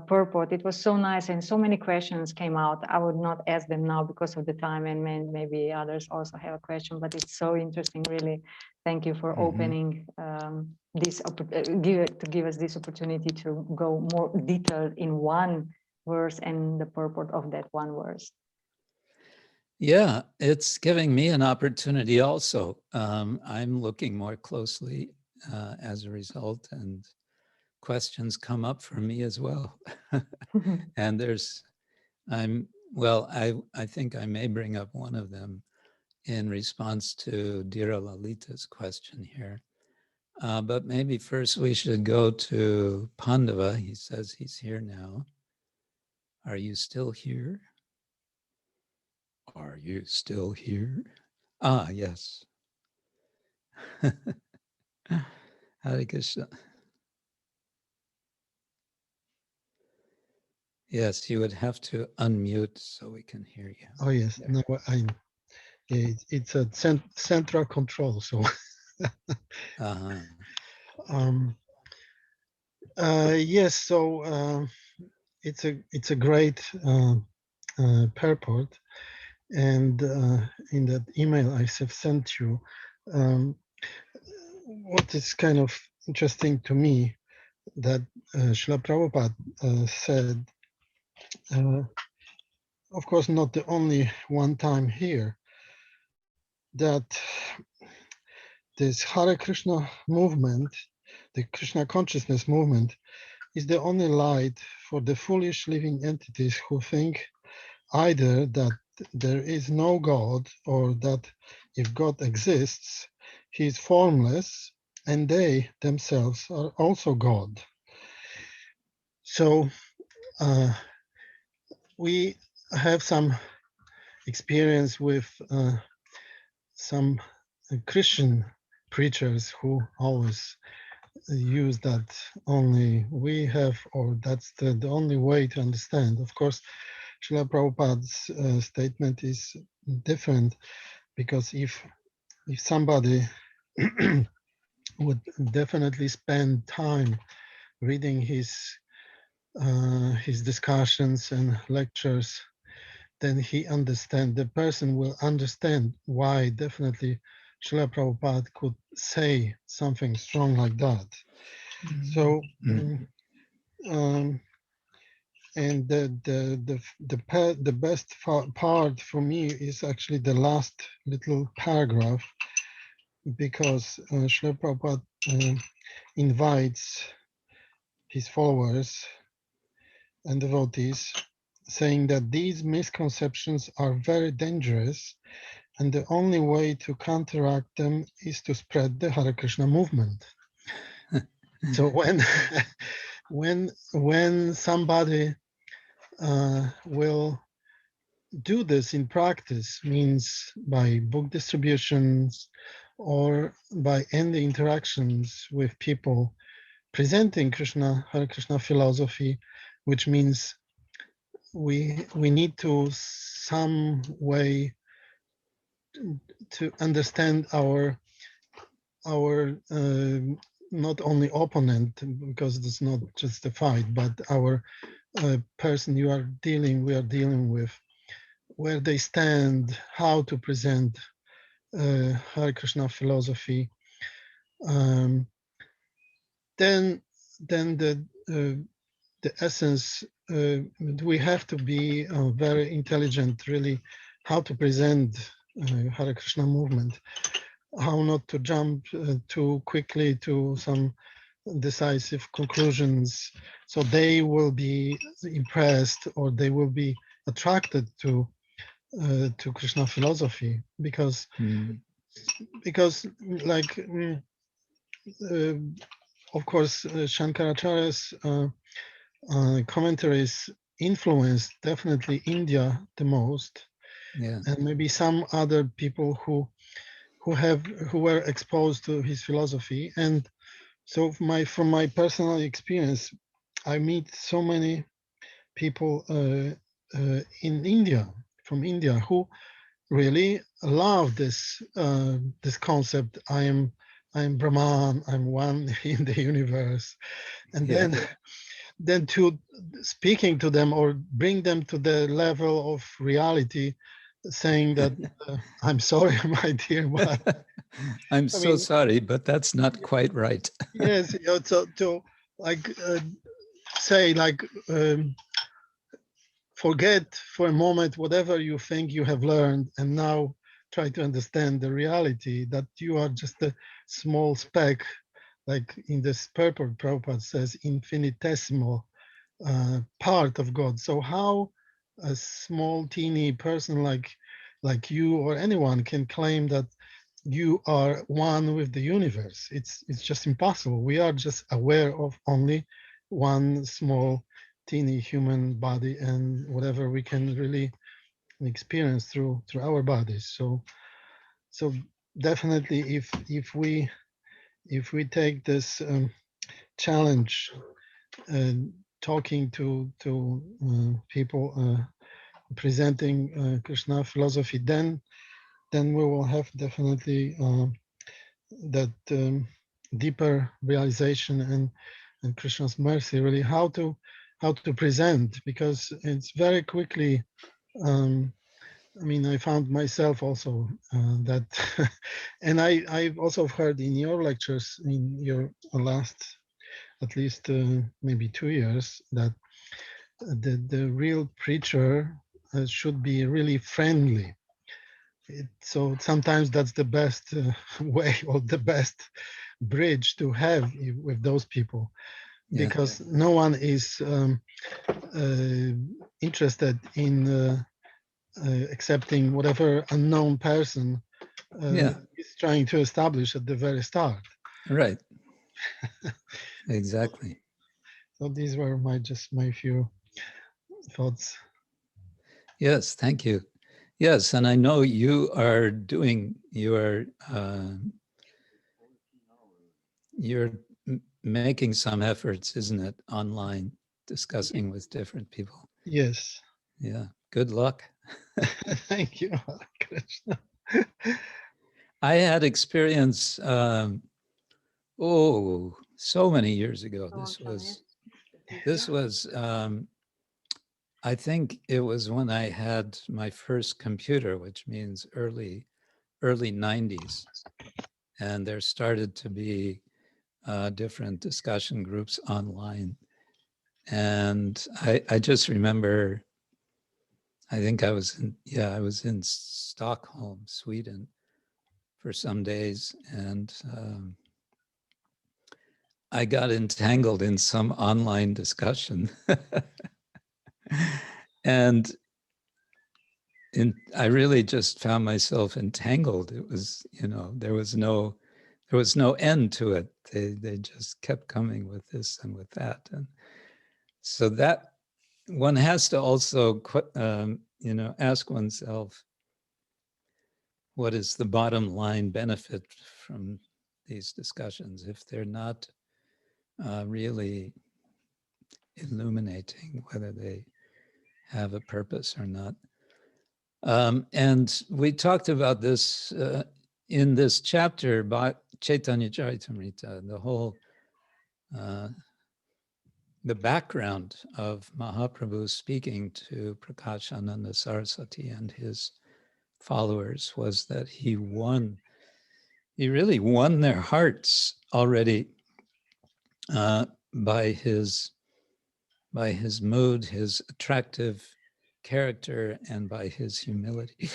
purport. It was so nice and so many questions came out. I would not ask them now because of the time, and maybe others also have a question, but it's so interesting, really. Thank you for opening this, give us this opportunity to go more detailed in one verse and the purport of that one verse. Yeah, it's giving me an opportunity also. I'm looking more closely as a result, and questions come up for me as well. And I think I may bring up one of them in response to Dhira Lalita's question here. But maybe first we should go to Pandava. He says he's here now. Are you still here? Are you still here? Ah, yes. Hare Krishna. Yes, you would have to unmute so we can hear you. Oh, yes. There. No, it's a central control, so. Yes, so it's a great purport, and in that email I have sent you, what is kind of interesting to me that Srila Prabhupada said, of course not the only one time here, that this Hare Krishna movement, the Krishna consciousness movement, is the only light for the foolish living entities who think either that there is no God, or that if God exists, he is formless and they themselves are also God. So we have some experience with some Christian preachers who always use that only we have, or that's the only way to understand. Of course, Srila Prabhupada's statement is different, because if somebody would definitely spend time reading his discussions and lectures, then the person will understand why definitely Srila Prabhupada could say something strong like that. So, and the best part for me is actually the last little paragraph, because Srila Prabhupada invites his followers and devotees, saying that these misconceptions are very dangerous, and the only way to counteract them is to spread the Hare Krishna movement. So when somebody will do this in practice, means by book distributions or by any interactions with people presenting Hare Krishna philosophy, which means we need to some way to understand our not only opponent, because it's not just a fight, but our person we are dealing with, where they stand, how to present Hare Krishna philosophy. Then the essence, we have to be very intelligent, really, how to present Hare Krishna movement, how not to jump too quickly to some decisive conclusions, so they will be impressed or they will be attracted to Krishna philosophy, because like of course Shankaracharya's commentaries influenced definitely India the most, and maybe some other people who were exposed to his philosophy. And so from my personal experience, I meet so many people in India, from India, who really love this this concept. I am Brahman, I'm one in the universe. And then to speaking to them or bring them to the level of reality, saying that I'm sorry, my dear, but I'm so sorry, but that's not quite right. Yes, to like say like forget for a moment whatever you think you have learned, and now try to understand the reality that you are just a small speck, like in this purport Prabhupada says, infinitesimal part of God. So how a small teeny person like you or anyone can claim that you are one with the universe? It's just impossible. We are just aware of only one small teeny human body and whatever we can really experience through our bodies. So definitely, if we take this challenge, talking to people, presenting Krishna philosophy, then we will have definitely that deeper realization and Krishna's mercy, really, how to present, because it's very quickly. I mean, I found myself also that, and I've also heard in your lectures, in your last, at least maybe 2 years, that the real preacher should be really friendly. So sometimes that's the best way or the best bridge to have with those people, because no one is interested in accepting whatever unknown person is trying to establish at the very start. Right. Exactly. So these were my few thoughts. Yes, thank you. Yes, and I know you are doing you're making some efforts, isn't it, online, discussing with different people? Yes. Yeah. Good luck. Thank you, Krishna. I had experience. So many years ago. This was. I think it was when I had my first computer, which means early 90s, and there started to be different discussion groups online. And I just remember, I think I was in Stockholm, Sweden for some days, and I got entangled in some online discussion. And I really just found myself entangled. It was, there was no end to it. They just kept coming with this and with that. And so that one has to also, ask oneself, what is the bottom line benefit from these discussions? If they're not really illuminating, whether they have a purpose or not. And we talked about this in this chapter by Chaitanya Charitamrita, the whole, the background of Mahaprabhu speaking to Prakashananda Saraswati and his followers was that he really won their hearts already by his mood, his attractive character, and by his humility.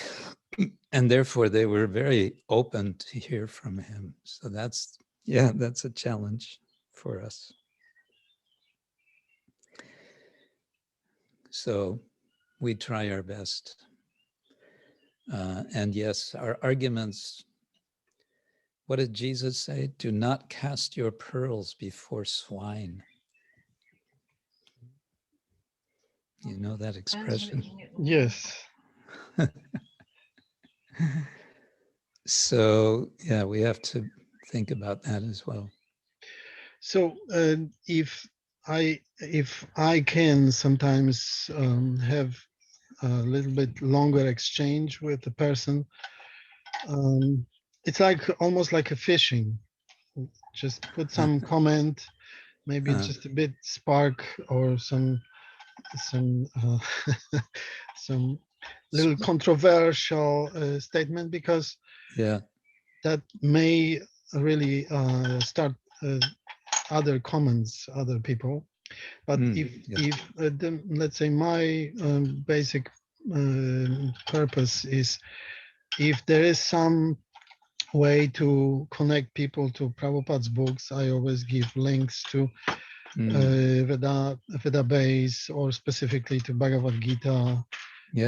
And therefore they were very open to hear from him. So that's a challenge for us. So we try our best. And yes, our arguments, what did Jesus say? Do not cast your pearls before swine. You know that expression? Yes. So yeah, we have to think about that as well. So if I can sometimes have a little bit longer exchange with the person, it's like almost like a fishing. Just put some comment, maybe just a bit spark or some some little controversial statement, because that may really start other comments, other people. But if let's say my basic purpose is, if there is some way to connect people to Prabhupada's books, I always give links to Veda base, or specifically to Bhagavad Gita,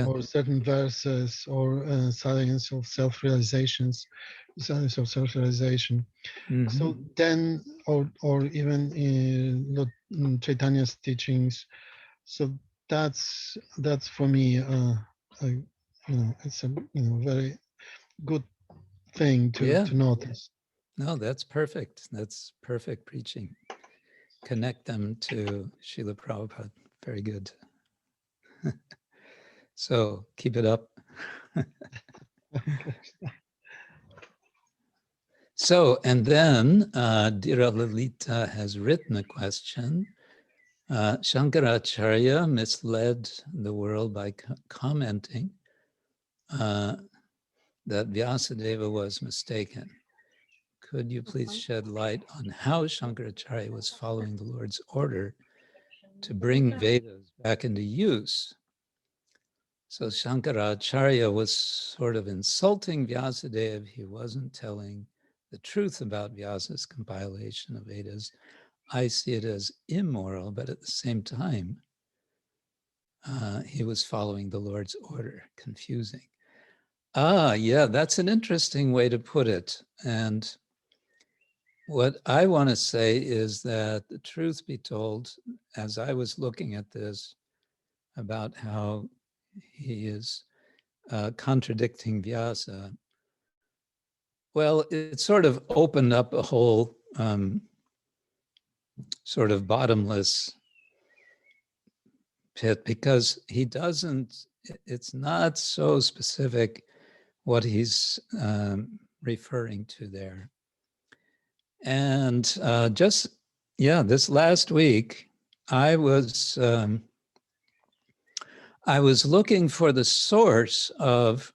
or certain verses, or science of self-realizations, science of self-realization. So then, or even in Chaitanya's teachings. So that's for me, it's a very good thing to notice. No, that's perfect. That's perfect preaching. Connect them to Srila Prabhupada. Very good. So keep it up. So, and then Dira Lalita has written a question. Shankaracharya misled the world by commenting that Vyasadeva was mistaken. Could you please shed light on how Shankaracharya was following the Lord's order to bring Vedas back into use? So Shankaracharya was sort of insulting Vyasadeva. He wasn't telling the truth about Vyasa's compilation of Vedas. I see it as immoral, but at the same time, he was following the Lord's order. Confusing. Yeah, that's an interesting way to put it. And what I want to say is that the truth be told, as I was looking at this, about how he is contradicting Vyasa, well, it sort of opened up a whole sort of bottomless pit, because he doesn't, it's not so specific what he's referring to there. And this last week, I was looking for the source of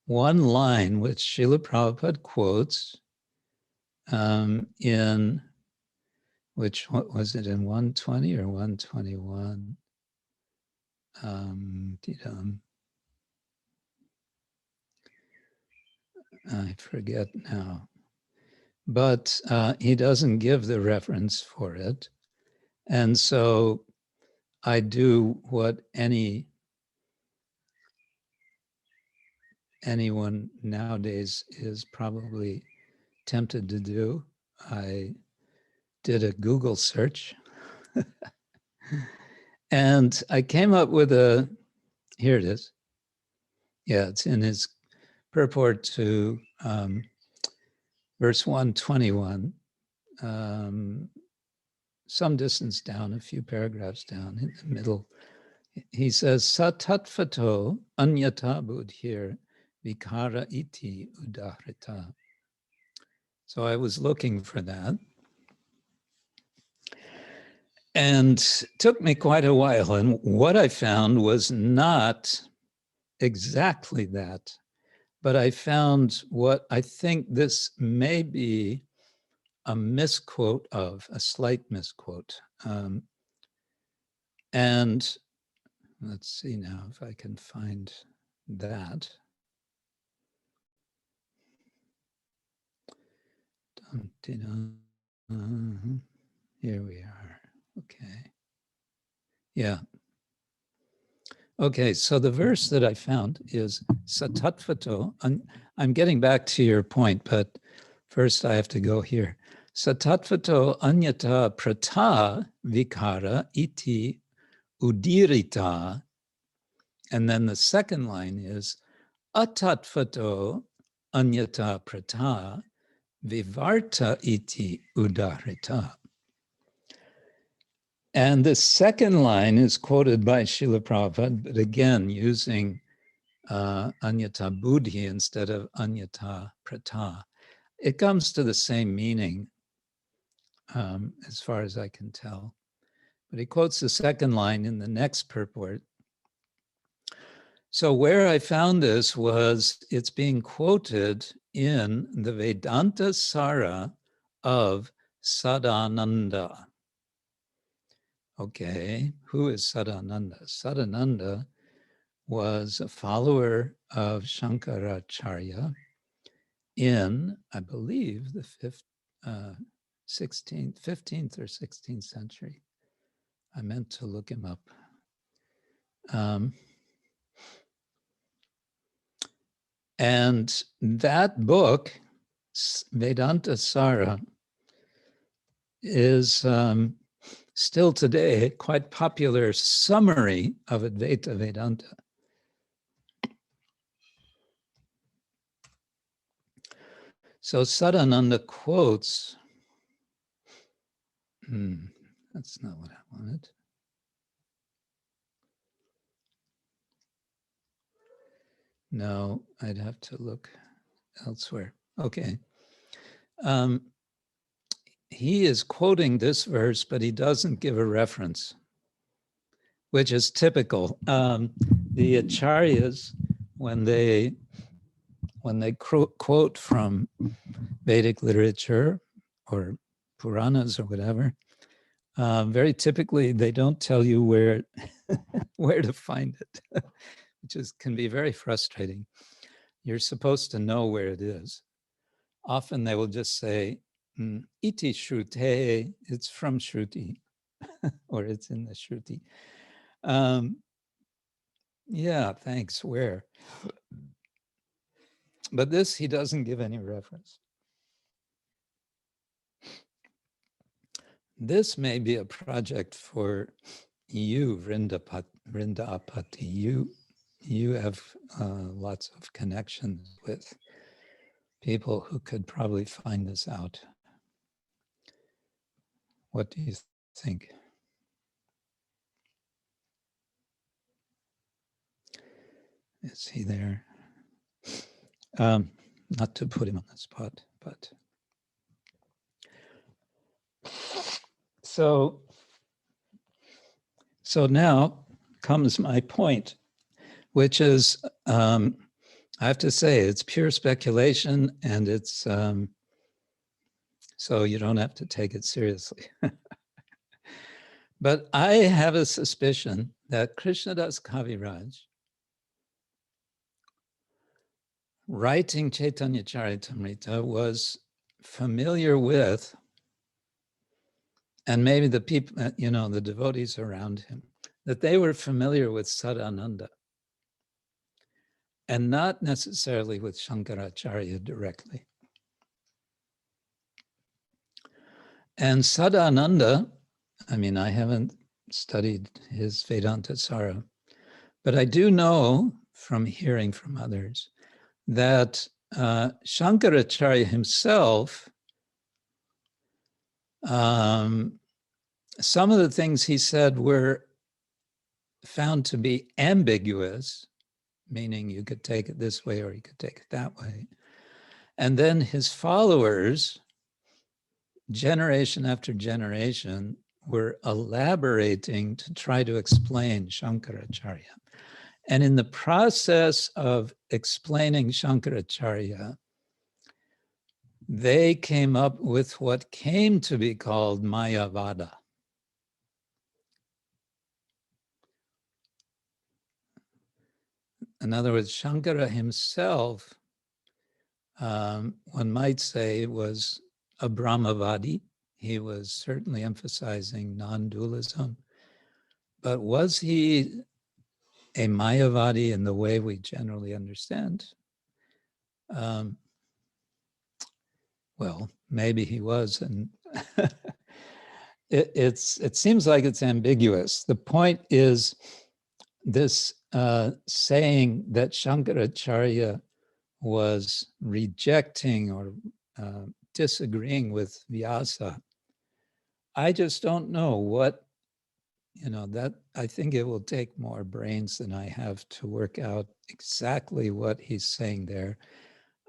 one line which Srila Prabhupada quotes in, what was it, in 120 or 121? I forget now. But he doesn't give the reference for it. And so I do what anyone nowadays is probably tempted to do. I did a Google search and I came up with here it is. Yeah, it's in his purport to verse 121. some distance down, a few paragraphs down in the middle, he says, satatvato anyata buddhir vikara iti udahrita. So I was looking for that. And it took me quite a while. And what I found was not exactly that, but I found what I think this may be a misquote of, a slight misquote. And let's see now if I can find that. Here we are. Okay. Yeah. Okay, so the verse that I found is satatvato. I'm getting back to your point, but first I have to go here. Satatvato anyata prata vikara iti udirita. And then the second line is atatvato anyata prata vivarta iti udarita. And the second line is quoted by Srila Prabhupada, but again, using anyata buddhi instead of anyata prata. It comes to the same meaning as far as I can tell. But he quotes the second line in the next purport. So where I found this was it's being quoted in the Vedanta Sara of Sadananda. Okay, who is Sadananda? Sadananda was a follower of Shankaracharya in, I believe, the 15th or 16th century. I meant to look him up. And that book, Vedanta Sara, is still today quite popular summary of Advaita Vedanta. So Sadananda quotes, that's not what I wanted. No, I'd have to look elsewhere. Okay. He is quoting this verse, but he doesn't give a reference, which is typical. The acharyas, when they quote from Vedic literature or Puranas or whatever, very typically they don't tell you where where to find it, which can be very frustrating. You're supposed to know where it is. Often they will just say, iti shrute, it's from Shruti, or it's in the Shruti. Yeah, thanks, where? But this, he doesn't give any reference. This may be a project for you, Vrindapati. You have lots of connections with people who could probably find this out. What do you think? Is he there? Not to put him on the spot, but so now comes my point, which is, I have to say, it's pure speculation, and it's so you don't have to take it seriously. But I have a suspicion that Krishnadas Kaviraj, writing Chaitanya Charitamrita, was familiar with, and maybe the people, the devotees around him, that they were familiar with Sadananda and not necessarily with Shankaracharya directly. And Sadananda, I haven't studied his Vedanta Sara, but I do know from hearing from others that Shankaracharya himself some of the things he said were found to be ambiguous, meaning you could take it this way or you could take it that way. And then his followers, generation after generation, were elaborating to try to explain Shankaracharya. And in the process of explaining Shankaracharya, they came up with what came to be called Mayavada. In other words, Shankara himself, one might say, was a Brahmavadi. He was certainly emphasizing non-dualism. But was he a Mayavadi in the way we generally understand? Well, maybe he was, and it seems like it's ambiguous. The point is this saying that Shankaracharya was rejecting or disagreeing with Vyasa. I just don't know what, that I think it will take more brains than I have to work out exactly what he's saying there.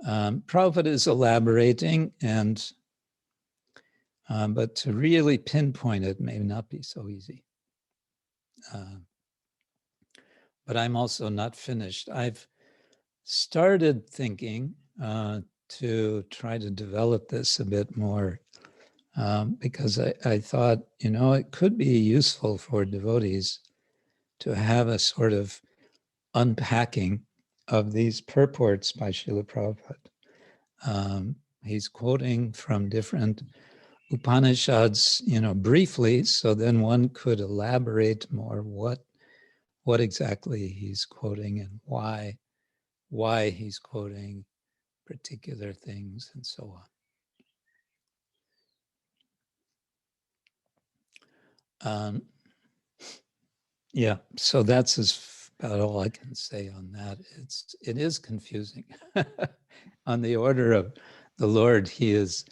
Prabhupada is elaborating, and but to really pinpoint it may not be so easy. But I'm also not finished. I've started thinking to try to develop this a bit more because I thought, it could be useful for devotees to have a sort of unpacking of these purports by Srila Prabhupada. He's quoting from different Upanishads, briefly, so then one could elaborate more what exactly he's quoting and why he's quoting particular things and so on. Yeah, so that's about all I can say on that. It is confusing. On the order of the Lord, he is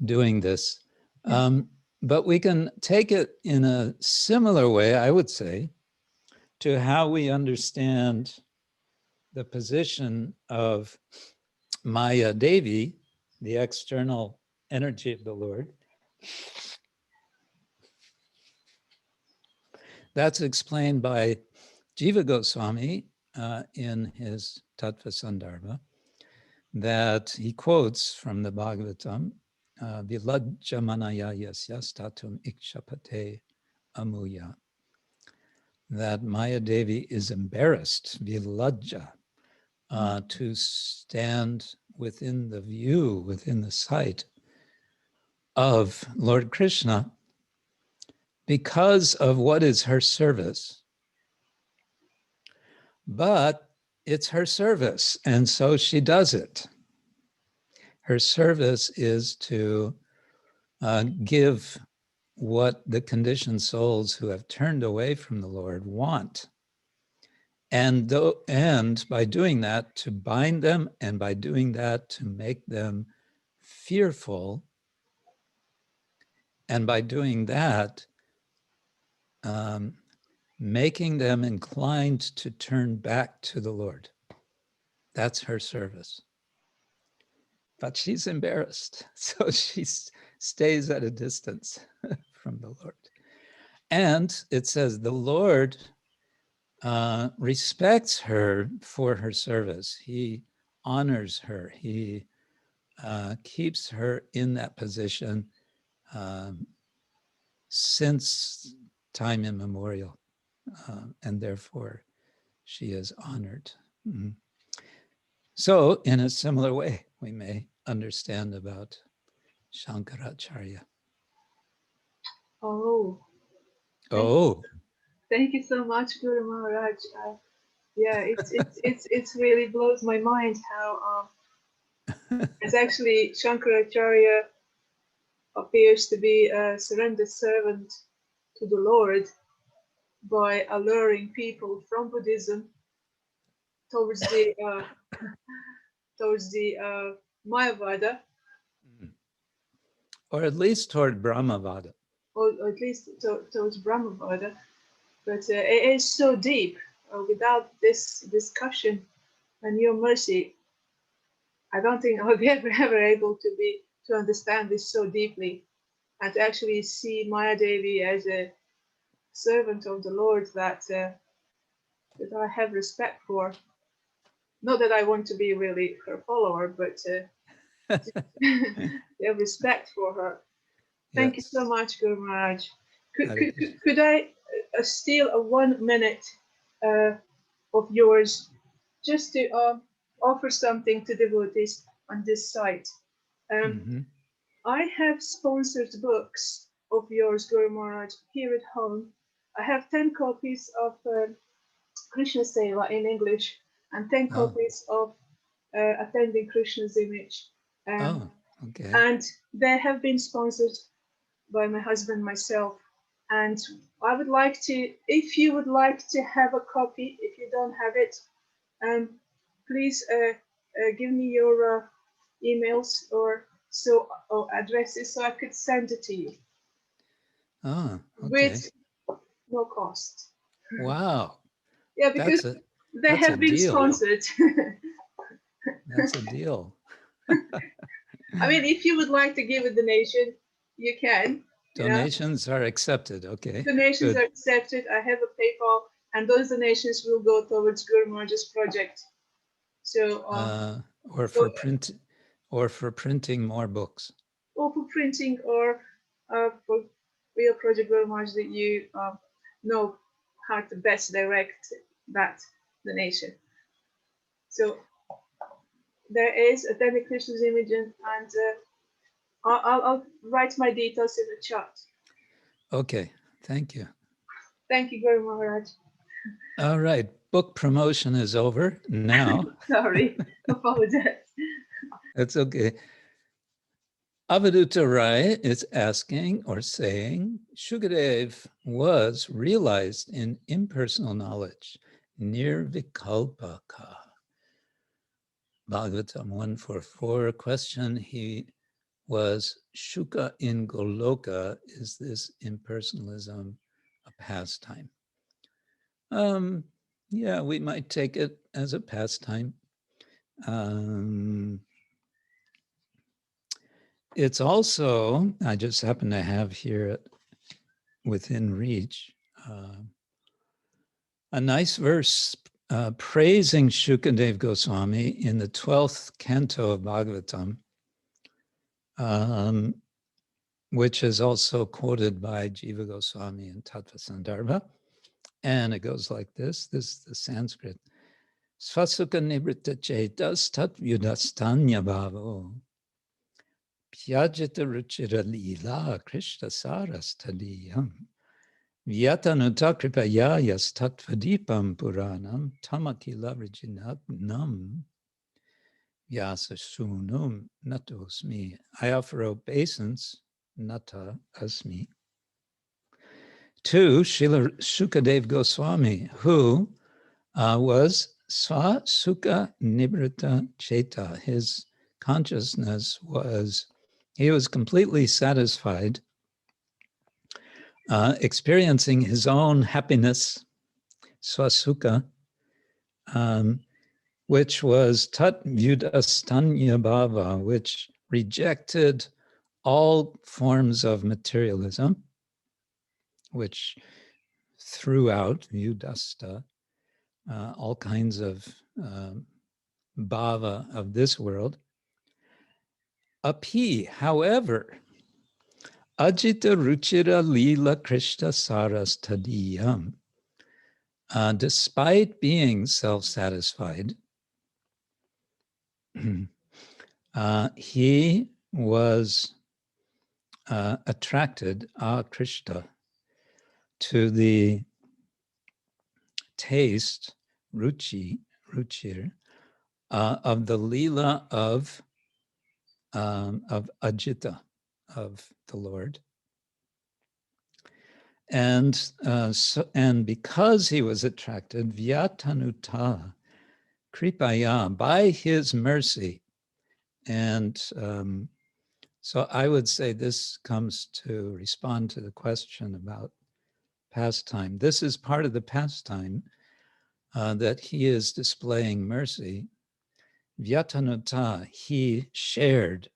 doing this. But we can take it in a similar way, I would say, to how we understand the position of Maya Devi, the external energy of the Lord. That's explained by Jiva Goswami in his Tattva Sandarbha, that he quotes from the Bhagavatam, Vilajja manaya yasya statum ikshapate amuya, that Maya Devi is embarrassed, vilajja, to stand within the view, within the sight of Lord Krishna because of what is her service. But it's her service, and so she does it. Her service is to give what the conditioned souls who have turned away from the Lord want. And by doing that, to bind them, and by doing that, to make them fearful. And by doing that, making them inclined to turn back to the Lord. That's her service. But she's embarrassed, so she stays at a distance from the Lord. And it says the Lord respects her for her service. He honors her. He keeps her in that position since time immemorial, and therefore she is honored. Mm-hmm. So in a similar way, we may understand about Shankaracharya. Thank you so much, Guru Maharaj. It's really blows my mind how it's actually Shankaracharya appears to be a surrendered servant to the Lord by alluring people from Buddhism towards the Mayavada, or at least toward Brahmavada. or at least towards Brahma-vada. But it is so deep. Without this discussion and your mercy, I don't think I'll be ever able to understand this so deeply, and to actually see Maya Devi as a servant of the Lord that I have respect for. Not that I want to be really her follower, but have respect for her. Thank you so much, Guru Maharaj. Could I steal a 1 minute of yours just to offer something to devotees on this site? I have sponsored books of yours, Guru Maharaj, here at home. I have 10 copies of Krishna Seva in English and 10 copies of Attending Krishna's Image. And they have been sponsored by my husband, myself. And I would like to, if you would like to have a copy, if you don't have it, please give me your emails or addresses so I could send it to you. With no cost. Wow. Yeah, because they have been sponsored. That's a deal. I mean, if you would like to give a donation, you can. Donations are accepted. Okay. Donations are accepted. I have a PayPal, and those donations will go towards Guru Maharaj's project. So, or for printing more books. Or for printing, or for your project, Guru Maharaj, that you know how to best direct that donation. So there is Attending Krishna's Image, and I'll write my details in the chat. Okay, thank you. Thank you, Guru Maharaj. All right, book promotion is over now. Sorry, apologize. That's okay. Avaduta Rai is asking or saying, Shukadev was realized in impersonal knowledge, nirvikalpaka. Bhagavatam 144 question, he was Shuka in Goloka, is this impersonalism a pastime? Yeah, we might take it as a pastime. It's also, I just happen to have here within reach, a nice verse praising Shukadev Goswami in the 12th canto of Bhagavatam, which is also quoted by Jiva Goswami in Tattva Sandarbha. And it goes like this is the Sanskrit. Svasuka nibrita chetas tat vyudastanya bhavo. Pyajita ruchira lila krishna saras tadiyam. Vyatanuta kripaya yas tatvadipam puranam tamakila vrijinatnam vyasa sunum natosmi. I offer obeisance, nata asmi, to Srila Shukadev Goswami, who was Sva Sukha Nibrita Cheta. His consciousness was, he was completely satisfied, experiencing his own happiness, Swasukha, which was Tat Vyudastanya Bhava, which rejected all forms of materialism, which threw out Vyudasta, all kinds of bhava of this world. Api, however, ajita ruchira lila krishna saras tadiyam, despite being self-satisfied, he was attracted, Krishna, to the taste, ruchir, of the lila of Ajita, of the Lord. And because he was attracted, vyatanuta, kripaya, by his mercy and So I would say this comes to respond to the question about pastime. This is part of the pastime that he is displaying mercy. Vyatanuta, he shared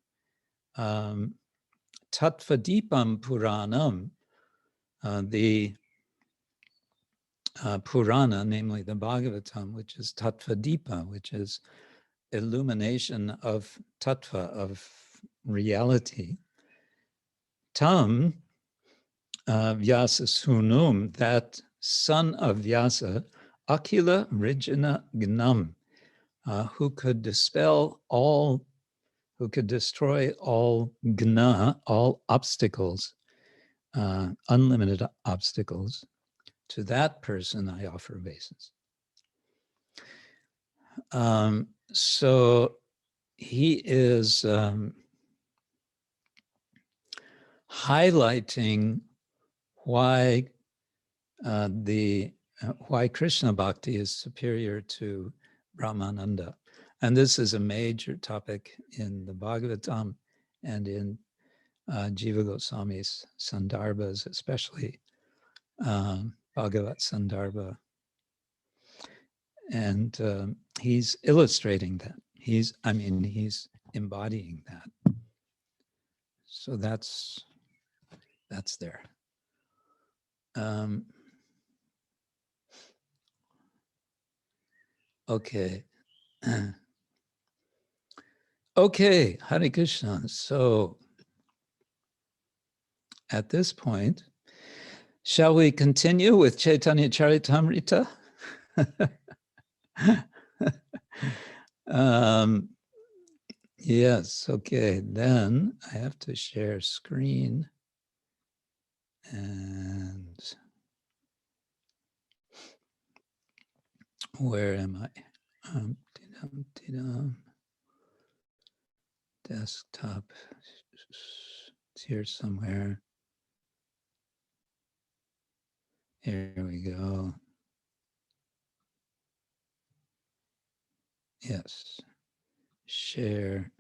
Tattvadipam Puranam, the Purana, namely the Bhagavatam, which is Tattvadipa, which is illumination of tattva, of reality. Tam Vyasa Sunum, that son of Vyasa, Akila Rijana Gnam, who could dispel all, who could destroy all gna, all obstacles, unlimited obstacles. To that person I offer obeisance. So he is highlighting why why Krishna Bhakti is superior to Brahmananda. And this is a major topic in the Bhagavatam and in Jiva Goswami's Sandarbhas, especially Bhagavat Sandarbha. And he's illustrating that. He's embodying that. So that's there. Okay. Okay, Hare Krishna. So at this point, shall we continue with Chaitanya Charitamrita? Yes, okay. Then I have to share screen. And where am I? Desktop. It's here somewhere. Here we go. Yes. Share.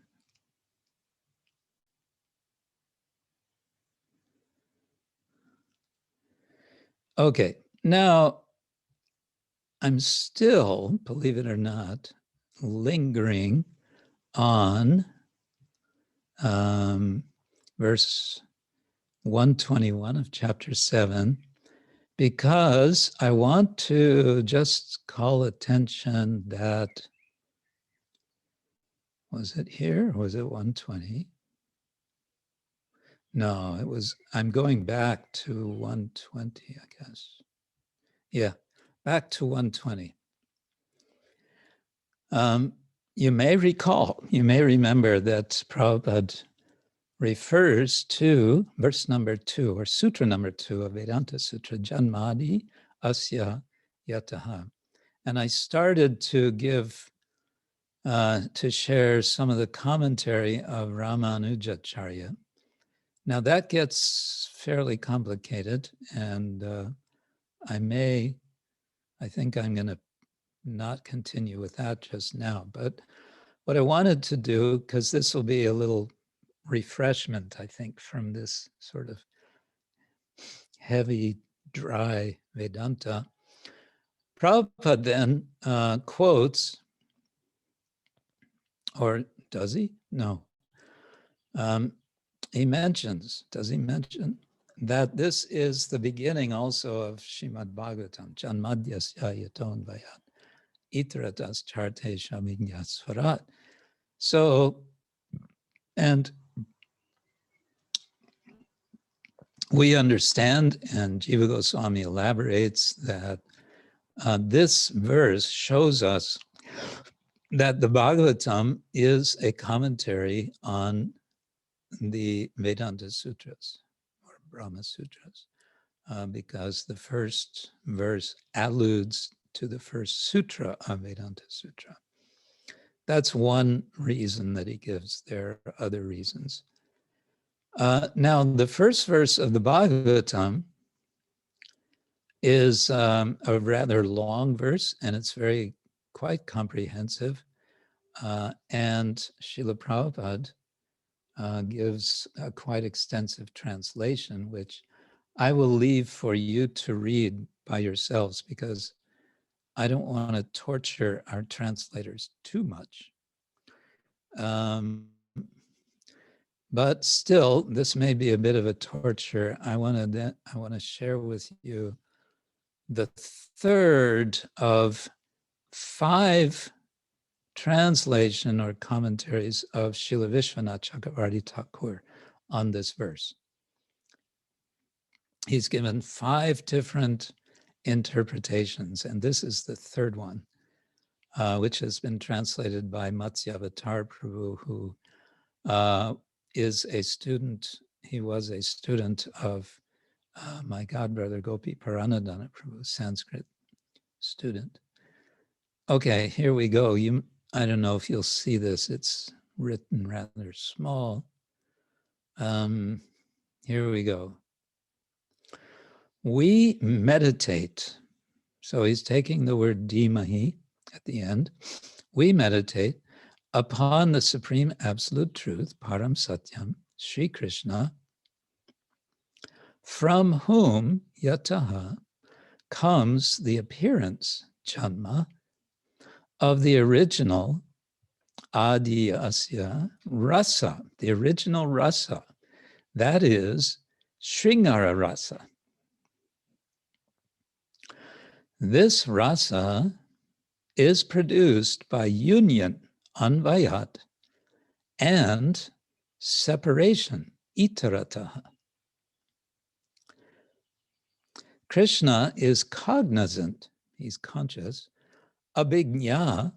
Okay. Now, I'm still, believe it or not, lingering on verse 121 of chapter 7, because I want to just call attention that, was it here or was it 120? No, it was, I'm going back to 120, I guess. Yeah, back to 120. You may recall, you may remember that Prabhupada refers to verse number 2 or sutra number 2 of Vedanta Sutra, Janmadi Asya Yataha. And I started to give, to share some of the commentary of Ramanujacharya. Now that gets fairly complicated, and I think I'm going to not continue with that just now. But what I wanted to do, because this will be a little refreshment, I think, from this sort of heavy, dry Vedanta, Prabhupada then quotes, or does he? No. He mentions, does he mention, that this is the beginning also of Srimad Bhagavatam, Janmadyasya yaton vayat, itratas charte shaminyas swarat. So, and we understand, and Jiva Goswami elaborates, that this verse shows us that the Bhagavatam is a commentary on the Vedanta Sutras, or Brahma Sutras, because the first verse alludes to the first sutra of Vedanta Sutra. That's one reason that he gives. There are other reasons. Now, the first verse of the Bhagavatam is a rather long verse, and it's quite comprehensive. And Srila Prabhupada gives a quite extensive translation, which I will leave for you to read by yourselves because I don't want to torture our translators too much. But still, this may be a bit of a torture. I want to share with you the third of 5 translation or commentaries of Srila Vishwanath Chakravarti Thakur on this verse. He's given 5 different interpretations, and this is the third one, which has been translated by Matsyavatar Prabhu, who is a student. He was a student of my godbrother Gopi Paranadhana Prabhu, Sanskrit student. Okay, here we go. I don't know if you'll see this. It's written rather small. Here we go. We meditate. So he's taking the word dhimahi at the end. We meditate upon the Supreme Absolute Truth, Param Satyam, Sri Krishna, from whom, yataha, comes the appearance, janma, of the original adi asya rasa, the original rasa, that is Sringara rasa. This rasa is produced by union, anvayat, and separation, itarataha. Krishna is cognizant, he's conscious, abhijñā,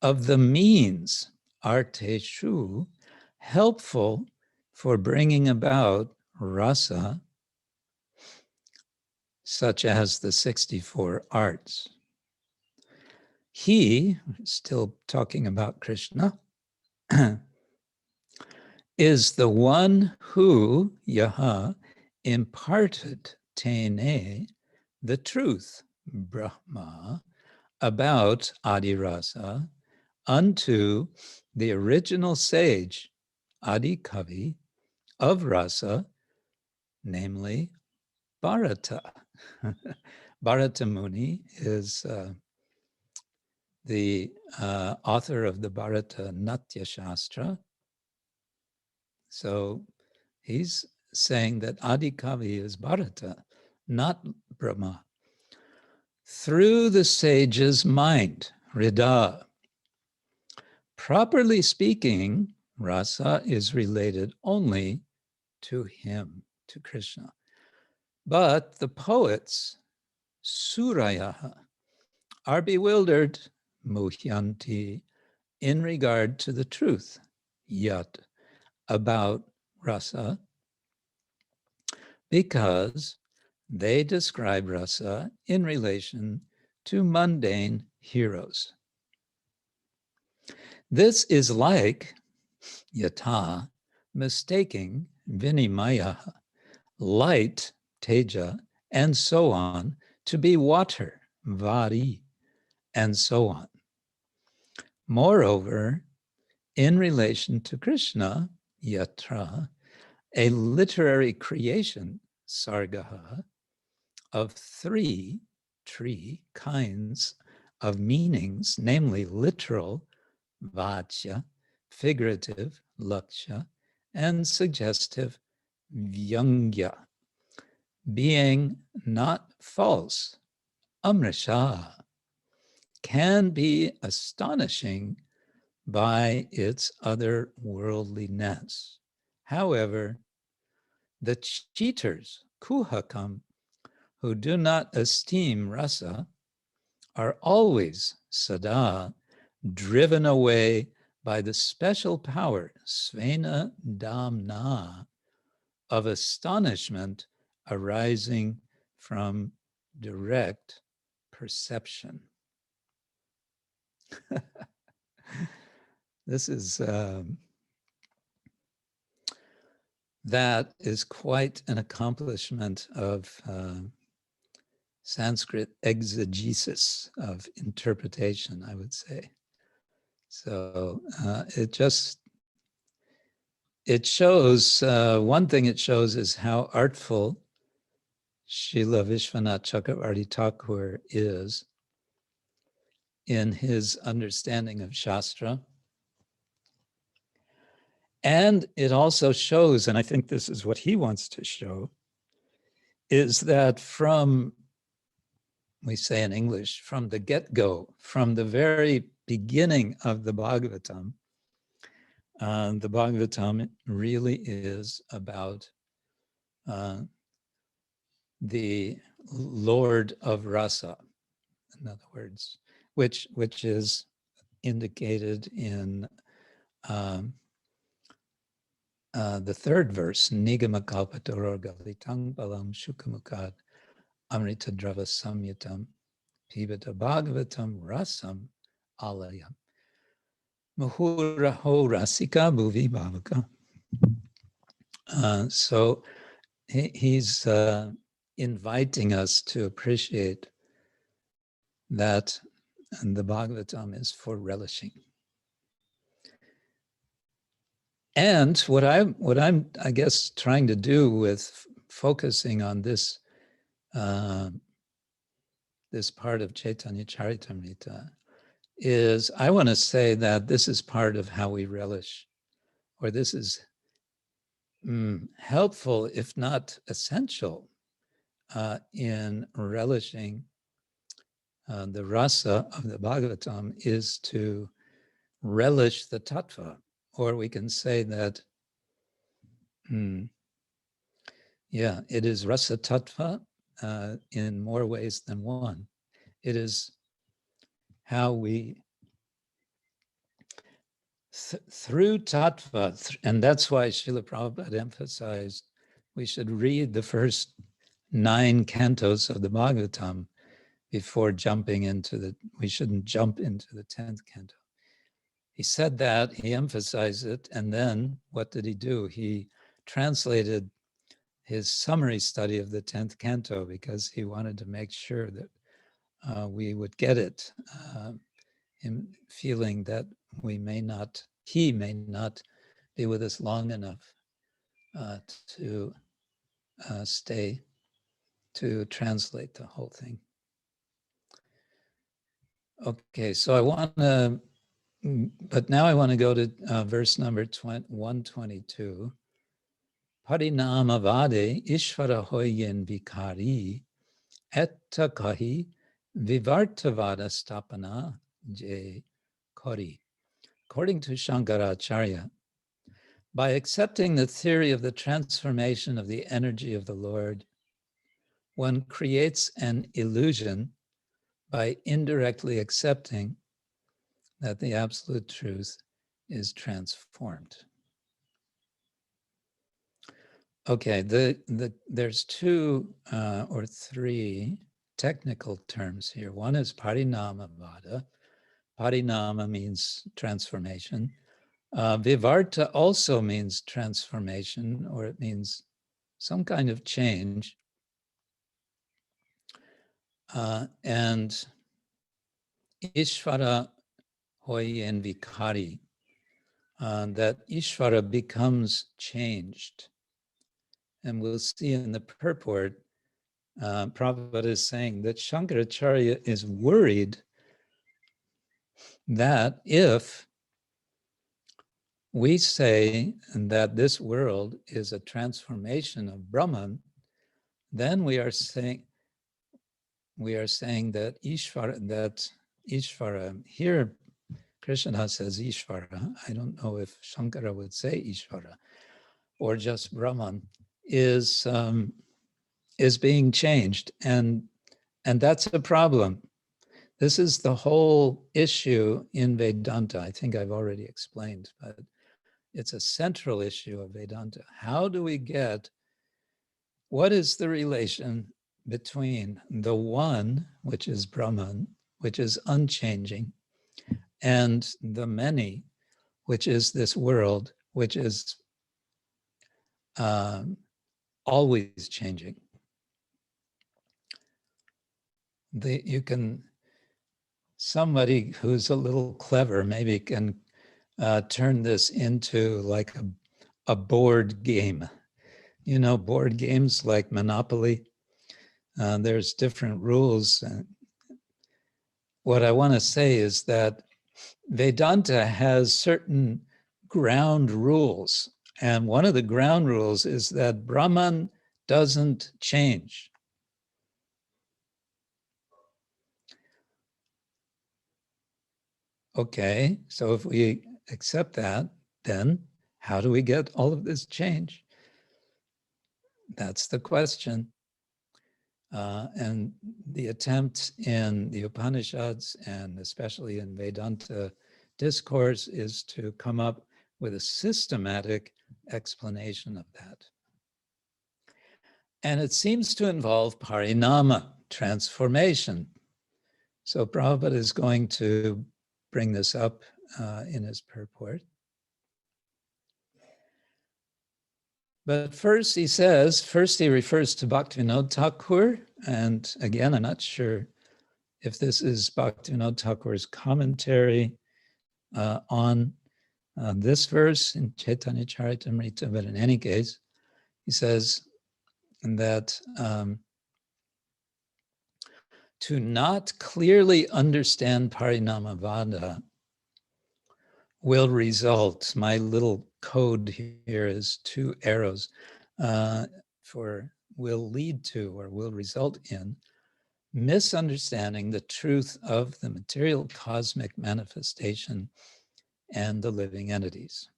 of the means, arteshu, helpful for bringing about rasa, such as the 64 arts. He, still talking about Krishna, is the one who, yaha, imparted tene, the truth, Brahma, about Adirasa unto the original sage, Adi Kavi, of Rasa, namely Bharata. Bharata Muni is the author of the Bharata Natya Shastra. So he's saying that Adi Kavi is Bharata, not Brahma. Through the sage's mind, Rida. Properly speaking, rasa is related only to him, to Krishna. But the poets, Surayaha, are bewildered, muhyanti, in regard to the truth, yat, about rasa, because they describe rasa in relation to mundane heroes. This is like yata, mistaking vinimaya, light, teja, and so on, to be water, vari, and so on. Moreover, in relation to Krishna, yatra, a literary creation, sargaha, of 3 kinds of meanings, namely literal, vachya, figurative, laksha, and suggestive, vyangya, being not false, amrisha, can be astonishing by its otherworldliness. However, the cheaters, kuhakam, who do not esteem rasa, are always sada, driven away by the special power, svena damna, of astonishment arising from direct perception. This is, that is quite an accomplishment of Sanskrit exegesis, of interpretation, I would say. So it just it shows, one thing it shows is how artful Srila Vishwanath Chakravarti Thakur is in his understanding of Shastra. And it also shows, and I think this is what he wants to show, is that from, we say in English, from the get-go, from the very beginning of the Bhagavatam really is about the Lord of Rasa, in other words, which is indicated in the third verse, Nigama Kalpataru Galitang Balam Shukamukad Amrita Drava Samyatam Pibata Bhagavatam Rasam Alayam Muhura Ho Rasika Bhuvi Bhavaka. So he's inviting us to appreciate that, and the Bhagavatam is for relishing. And what I'm I guess trying to do with focusing on this this part of Chaitanya Charitamrita is I want to say that this is part of how we relish, or this is helpful, if not essential, in relishing the rasa of the Bhagavatam, is to relish the tattva. Or we can say that, yeah, it is rasa tattva in more ways than one. It is how we, through tattva, and that's why Srila Prabhupada emphasized we should read the first 9 cantos of the Bhagavatam before jumping into we shouldn't jump into the 10th canto. He said that, he emphasized it, and then what did he do? He translated his summary study of the 10th canto because he wanted to make sure that we would get it, him feeling that he may not be with us long enough to stay to translate the whole thing. Okay, so I want to, but now I want to go to verse number 122. Parinamavade Ishvara hoyen vikari etta kahi vivartavada stapana je Kori. According to Shankaracharya, by accepting the theory of the transformation of the energy of the Lord, one creates an illusion by indirectly accepting that the absolute truth is transformed. Okay, there's 2 or 3 technical terms here. One is parinamavada. Parinama means transformation. Vivarta also means transformation, or it means some kind of change. And Ishvara hoyen vikari, that Ishvara becomes changed. And we'll see in the purport, Prabhupada is saying that Shankaracharya is worried that if we say that this world is a transformation of Brahman, then we are saying that Ishvara, here Krishna says Ishvara, I don't know if Shankara would say Ishvara, or just Brahman, is being changed, and that's a problem. This is the whole issue in Vedanta. I think I've already explained, but it's a central issue of Vedanta. How do we get, what is the relation between the one, which is Brahman, which is unchanging, and the many, which is this world, which is always changing? Somebody who's a little clever maybe can turn this into like a board game. You know, board games like Monopoly, there's different rules. What I want to say is that Vedanta has certain ground rules. And one of the ground rules is that Brahman doesn't change. Okay, so if we accept that, then how do we get all of this change? That's the question. And the attempt in the Upanishads, and especially in Vedanta discourse, is to come up with a systematic explanation of that. And it seems to involve parinama, transformation. So Prabhupada is going to bring this up in his purport. But first he refers to Bhaktivinoda Thakur. And again, I'm not sure if this is Bhaktivinoda Thakur's commentary on this verse in Chaitanya Charitamrita, but in any case, he says that to not clearly understand Parinamavada will result, my little code here is 2 arrows, for will lead to or will result in misunderstanding the truth of the material cosmic manifestation and the living entities.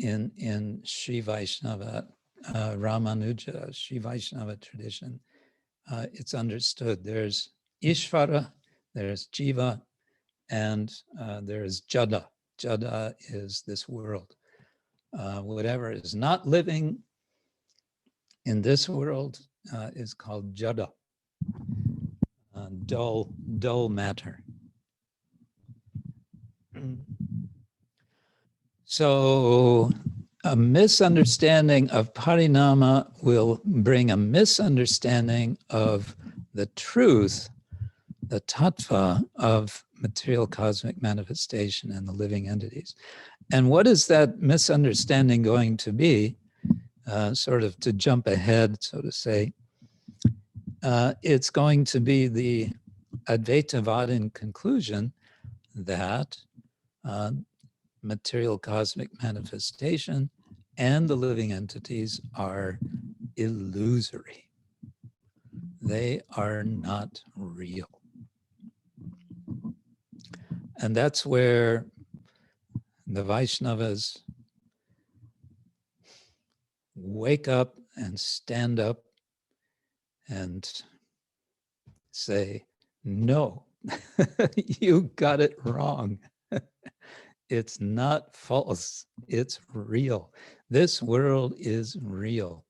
In Sri Vaishnava, Ramanuja, Sri Vaishnava tradition, it's understood there's Ishvara, there's Jiva, and there's Jada. Jada is this world. Whatever is not living in this world is called Jada, dull matter. So a misunderstanding of parinama will bring a misunderstanding of the truth, the tattva of material cosmic manifestation and the living entities. And what is that misunderstanding going to be? Sort of to jump ahead, so to say, it's going to be the Advaitavadin conclusion that material cosmic manifestation and the living entities are illusory. They are not real. And that's where the Vaishnavas wake up and stand up and say, no, you got it wrong. It's not false, it's real. This world is real.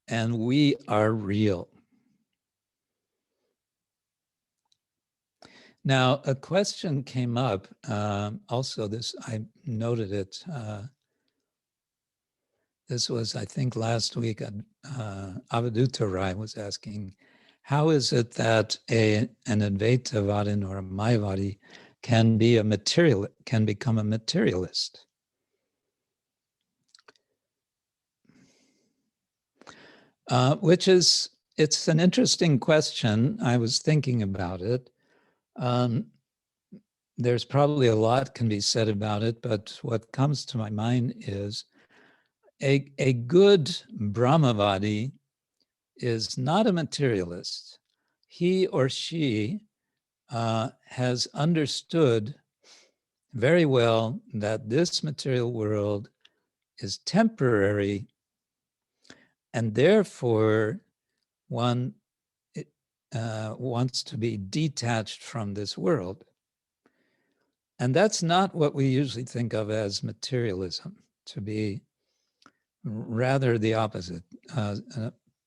And we are real. Now, a question came up, also this, I noted it, this was, I think, last week, Avaduta Rai was asking, how is it that an Advaitavadin or a Mayavadi can become a materialist? It's an interesting question. I was thinking about it. There's probably a lot can be said about it, but what comes to my mind is a good Brahmavadi is not a materialist. He or she has understood very well that this material world is temporary, and therefore one wants to be detached from this world. And that's not what we usually think of as materialism, to be rather the opposite.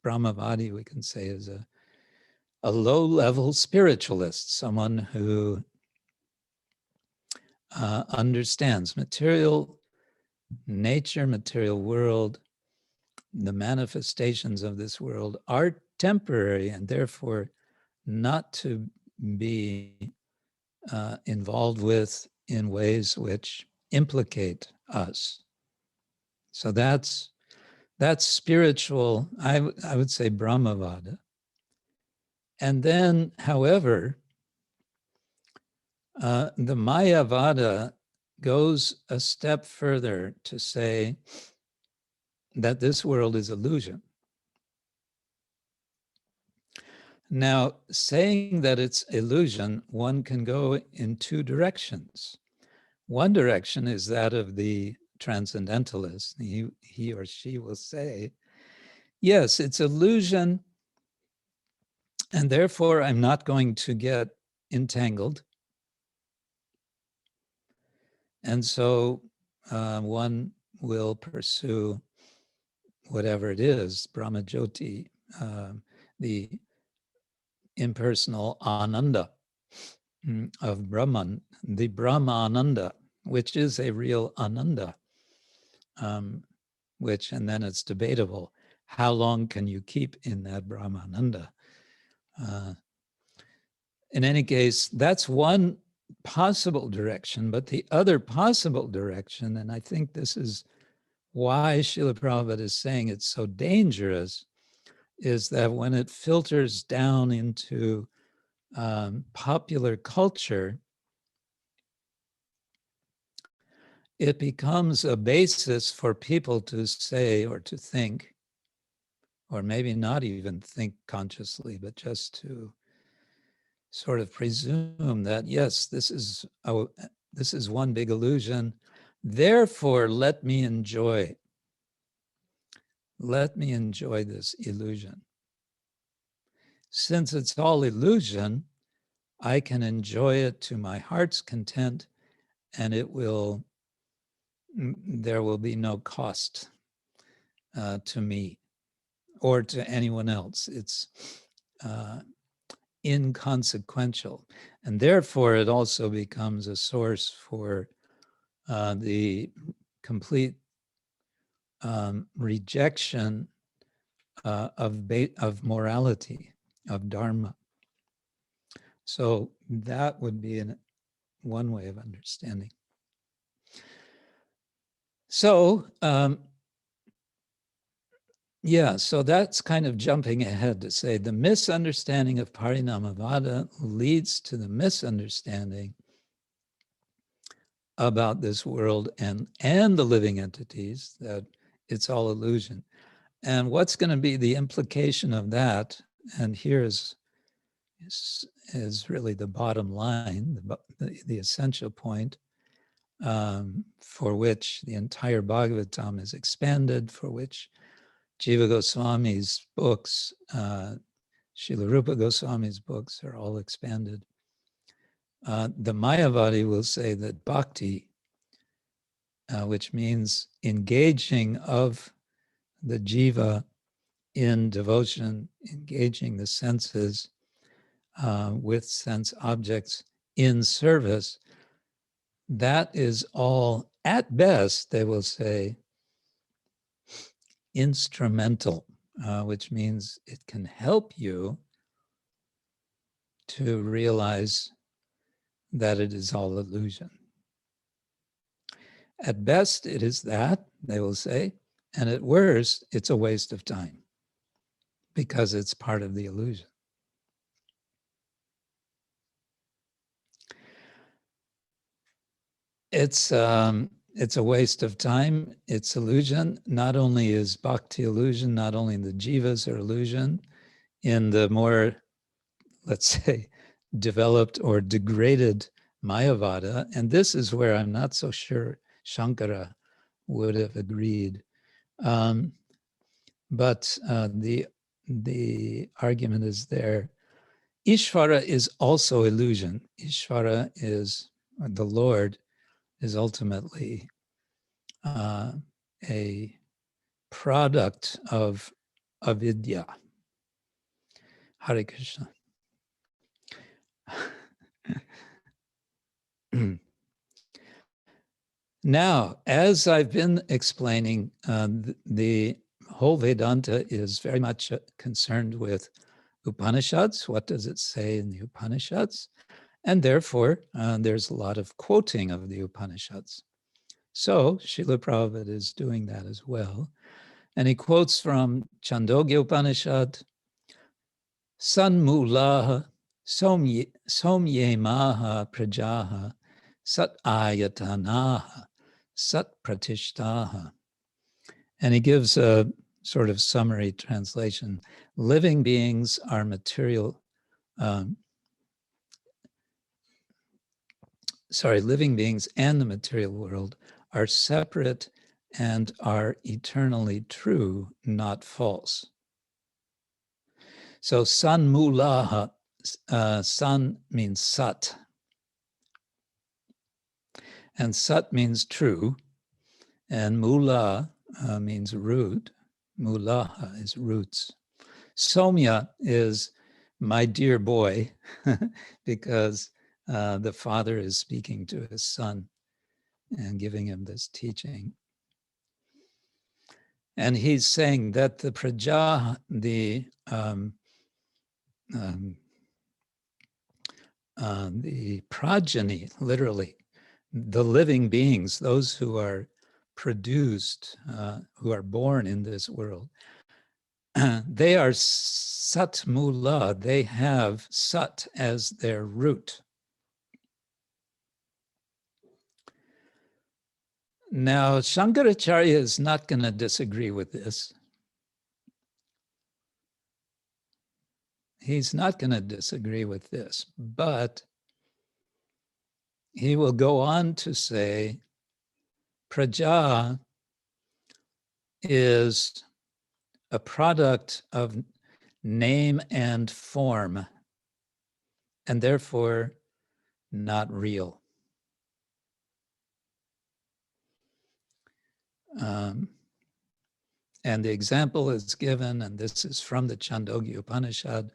Brahmavadi, we can say, is a low-level spiritualist, someone who understands material nature, material world, the manifestations of this world are temporary, and therefore not to be involved with in ways which implicate us. So that's spiritual, I would say Brahmavada. And then, however, the Mayavada goes a step further to say that this world is illusion. Now, saying that it's illusion, one can go in two directions. One direction is that of the transcendentalist. He or she will say, yes, it's illusion, and therefore I'm not going to get entangled. And so one will pursue whatever it is, Brahmajyoti, the impersonal ananda of Brahman, the Brahma ananda, which is a real ananda, and then it's debatable. How long can you keep in that Brahma ananda? In any case, that's one possible direction, but the other possible direction, and I think this is why Srila Prabhupada is saying it's so dangerous, is that when it filters down into popular culture, it becomes a basis for people to say or to think, or maybe not even think consciously, but just to sort of presume that, yes, this is one big illusion, therefore let me enjoy this illusion. Since it's all illusion, I can enjoy it to my heart's content, and there will be no cost to me or to anyone else. It's inconsequential. And therefore, it also becomes a source for the complete rejection of morality, of dharma. So that would be one way of understanding. So, so that's kind of jumping ahead to say the misunderstanding of Parinamavada leads to the misunderstanding about this world and the living entities, that it's all illusion. And what's going to be the implication of that? And here is really the bottom line, the essential point, for which the entire Bhagavatam is expanded, for which Jiva Goswami's books, Srila Rupa Goswami's books are all expanded. The Mayavadi will say that bhakti, which means engaging of the jiva in devotion, engaging the senses with sense objects in service, that is all, at best, they will say, instrumental, which means it can help you to realize that it is all illusion. At best, it is that, they will say, and at worst, it's a waste of time because it's part of the illusion. It's a waste of time. It's illusion. Not only is bhakti illusion, not only the jivas are illusion, in the more, let's say, developed or degraded Mayavada, and this is where I'm not so sure Shankara would have agreed. But the argument is there. Ishvara is also illusion. Ishvara is, the Lord, is ultimately a product of avidya. Hare Krishna. Now, as I've been explaining, the whole Vedanta is very much concerned with Upanishads. What does it say in the Upanishads? And therefore, there's a lot of quoting of the Upanishads. So Srila Prabhupada is doing that as well. And he quotes from Chandogya Upanishad, Sanmulaha somyemaha prajaha sat ayatanaha sat pratishtaha. And he gives a sort of summary translation. Living beings are material, living beings and the material world are separate and are eternally true, not false. So sanmulaha, san means sat, and sat means true, and mula means root. Mulaha is roots. Somya is my dear boy, because the father is speaking to his son and giving him this teaching. And he's saying that the praja, the progeny, literally, the living beings, those who are produced, who are born in this world, they are sat mula, they have sat as their root. Now, Shankaracharya is not going to disagree with this. He's not going to disagree with this, but he will go on to say, praja is a product of name and form, and therefore not real. And the example is given, and this is from the Chandogya Upanishad,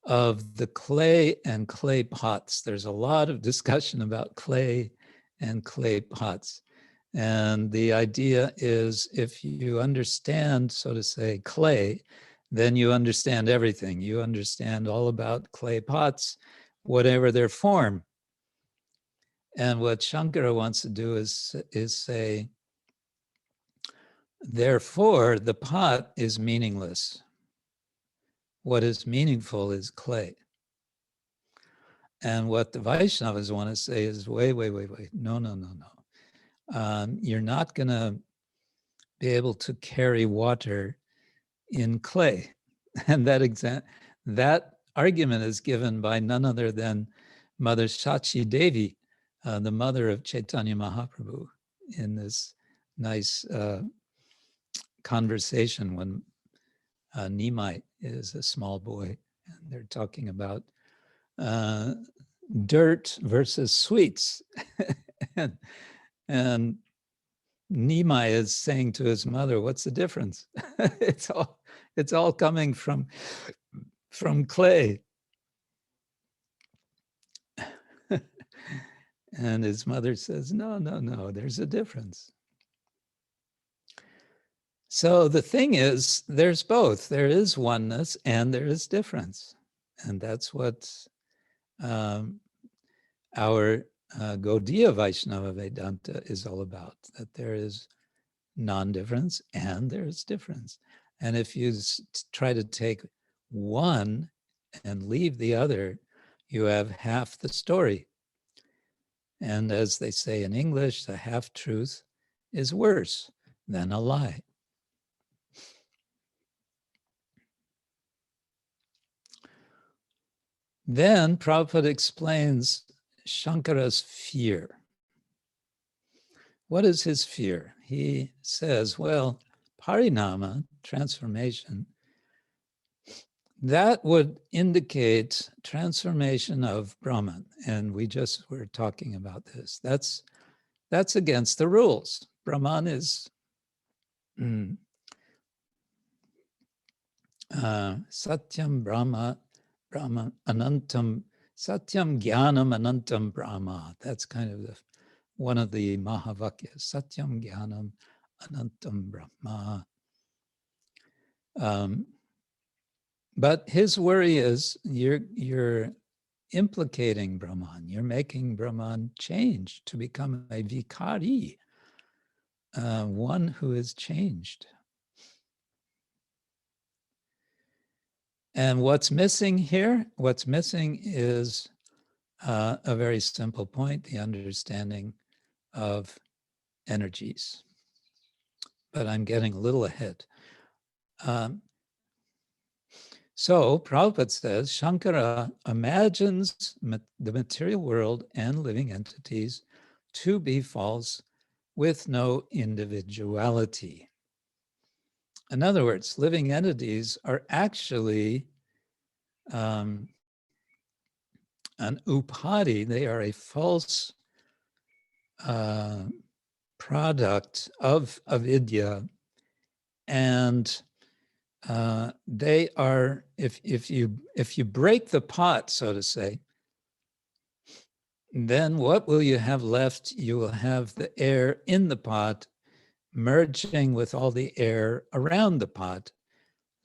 of the clay and clay pots. There's a lot of discussion about clay and clay pots. And the idea is, if you understand, so to say, clay, then you understand everything. You understand all about clay pots, whatever their form. And what Shankara wants to do is say, therefore, the pot is meaningless. What is meaningful is clay. And what the Vaishnavas want to say is, wait. No. You're not going to be able to carry water in clay. And that argument is given by none other than Mother Shachi Devi, the mother of Chaitanya Mahaprabhu, in this nice conversation when Nimai is a small boy, and they're talking about dirt versus sweets. and Nimai is saying to his mother, what's the difference? it's all coming from clay. And his mother says, no, there's a difference. So the thing is, there's both. There is oneness and there is difference. And that's what our Gaudiya Vaishnava Vedanta is all about, that there is non-difference and there's difference. And if you try to take one and leave the other, you have half the story. And as they say in English, the half-truth is worse than a lie. Then Prabhupada explains Shankara's fear. What is his fear? He says, well, parinama, transformation, that would indicate transformation of Brahman. And we just were talking about this. That's against the rules. Brahman is Satyam Brahma Anantam, Satyam Jnanam Anantam Brahma. That's kind of one of the Mahavakyas. Satyam Jnanam Anantam Brahma. But his worry is you're implicating Brahman. You're making Brahman change to become a vikari, one who is changed. And what's missing here? What's missing is a very simple point, the understanding of energies. But I'm getting a little ahead. So Prabhupada says, Shankara imagines the material world and living entities to be false with no individuality. In other words, living entities are actually an upadi. They are a false product of avidya, and they are, if you break the pot, so to say, then what will you have left? You will have the air in the pot merging with all the air around the pot.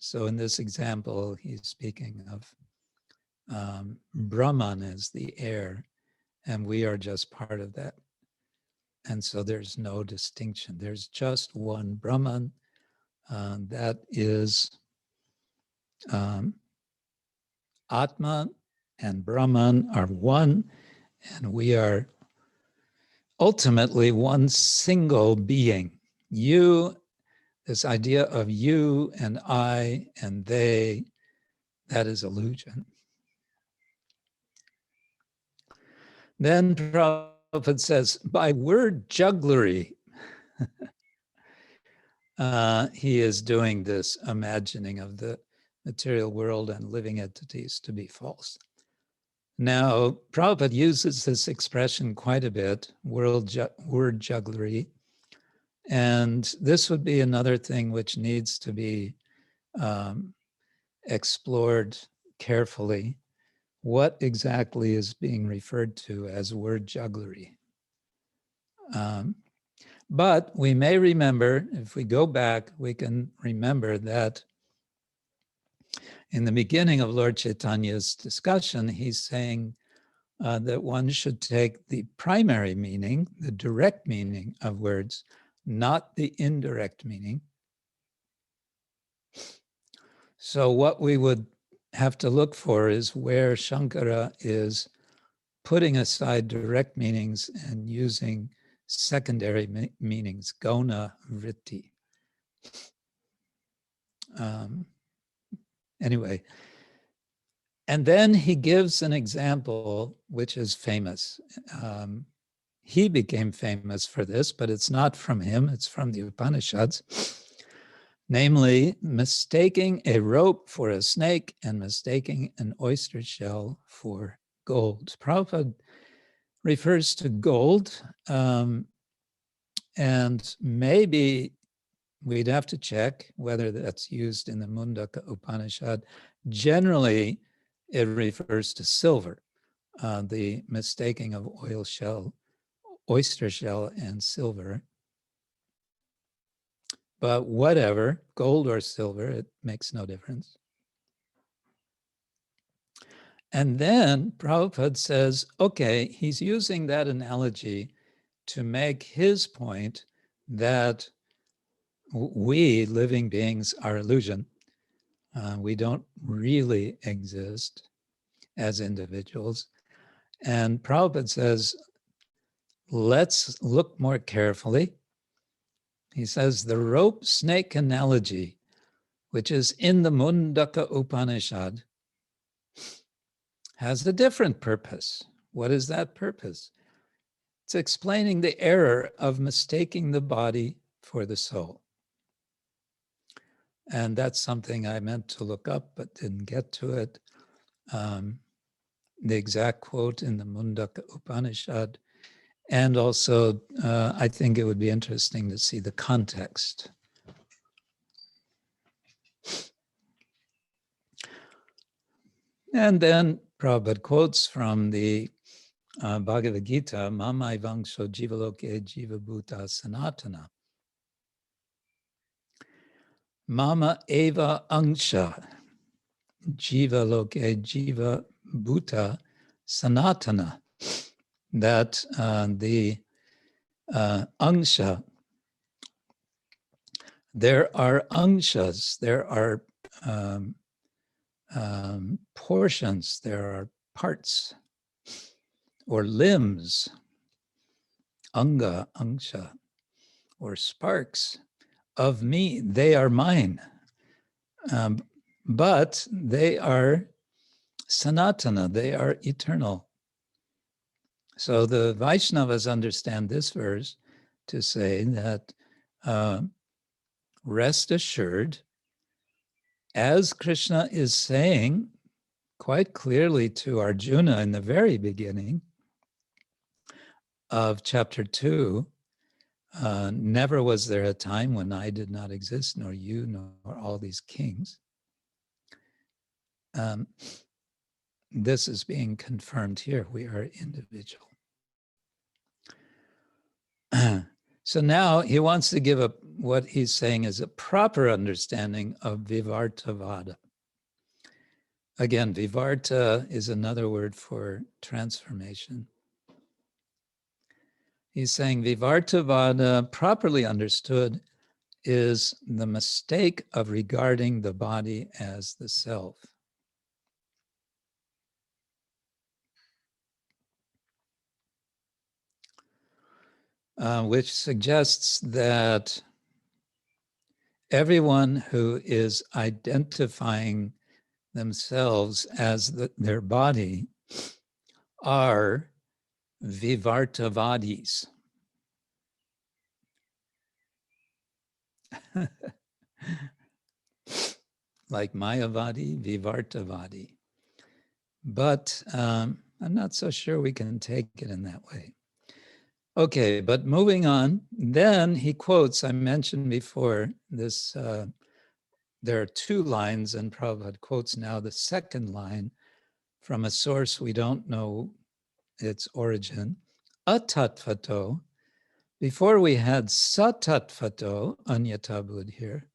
So in this example, he's speaking of Brahman as the air, and we are just part of that. And so there's no distinction. There's just one Brahman. That is Atma and Brahman are one, and we are ultimately one single being. You, this idea of you and I and they, that is illusion. Then Prabhupada says, by word jugglery, he is doing this imagining of the material world and living entities to be false. Now, Prabhupada uses this expression quite a bit, word jugglery, and this would be another thing which needs to be explored carefully. What exactly is being referred to as word jugglery? But we may remember, if we go back, we can remember that in the beginning of Lord Chaitanya's discussion, he's saying that one should take the primary meaning, the direct meaning of words, not the indirect meaning. So what we would have to look for is where Shankara is putting aside direct meanings and using secondary meanings, gona vritti. Anyway, and then he gives an example which is famous. He became famous for this, but it's not from him, it's from the Upanishads. Namely, mistaking a rope for a snake and mistaking an oyster shell for gold. Prabhupada refers to gold, and maybe we'd have to check whether that's used in the Mundaka Upanishad. Generally, it refers to silver, the mistaking of oyster shell and silver. But whatever, gold or silver, it makes no difference. And then Prabhupada says, okay, he's using that analogy to make his point that we living beings are illusion. We don't really exist as individuals. And Prabhupada says, let's look more carefully. He says the rope snake analogy, which is in the Mundaka Upanishad, has a different purpose. What is that purpose? It's explaining the error of mistaking the body for the soul. And that's something I meant to look up, but didn't get to it. The exact quote in the Mundaka Upanishad. And also, I think it would be interesting to see the context. And then Prabhupada quotes from the Bhagavad Gita, Mamai Vangsho Jivaloke Jivabhuta Sanatana. Mama Eva Angsha jiva loke jiva bhuta sanatana, that the angsha, there are angshas, there are portions, there are parts or limbs, anga, angsha, or sparks of me. They are mine, but they are sanatana, they are eternal. So the Vaishnavas understand this verse to say that rest assured, as Krishna is saying quite clearly to Arjuna in the very beginning of chapter 2, never was there a time when I did not exist, nor you, nor all these kings. This is being confirmed here. We are individual. So now he wants to give what he's saying is a proper understanding of Vivartavada. Again, Vivarta is another word for transformation. He's saying Vivartavada, properly understood, is the mistake of regarding the body as the self. Which suggests that everyone who is identifying themselves as their body are Vivartavadis. Like Mayavadi, Vivartavadi. But I'm not so sure we can take it in that way. Okay, but moving on, then he quotes, I mentioned before this, there are two lines, and Prabhupada quotes now the second line from a source we don't know its origin, atatvato. Before we had satatvato, anyatabud here.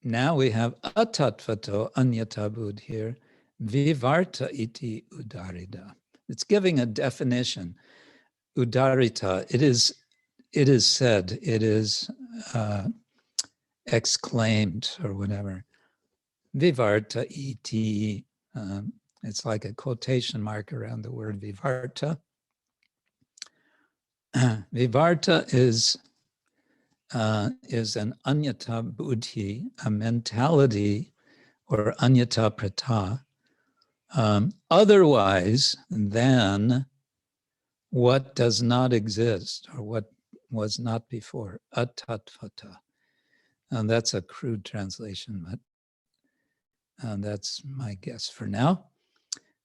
Now we have atatvato, anyatabud here. Vivarta iti udarita. It's giving a definition. Udarita, it is said, it is exclaimed or whatever. Vivarta iti, it's like a quotation mark around the word vivarta. Vivarta is an anyata buddhi, a mentality or anyata prata, otherwise than what does not exist or what was not before, atatvata. And that's a crude translation, but that's my guess for now.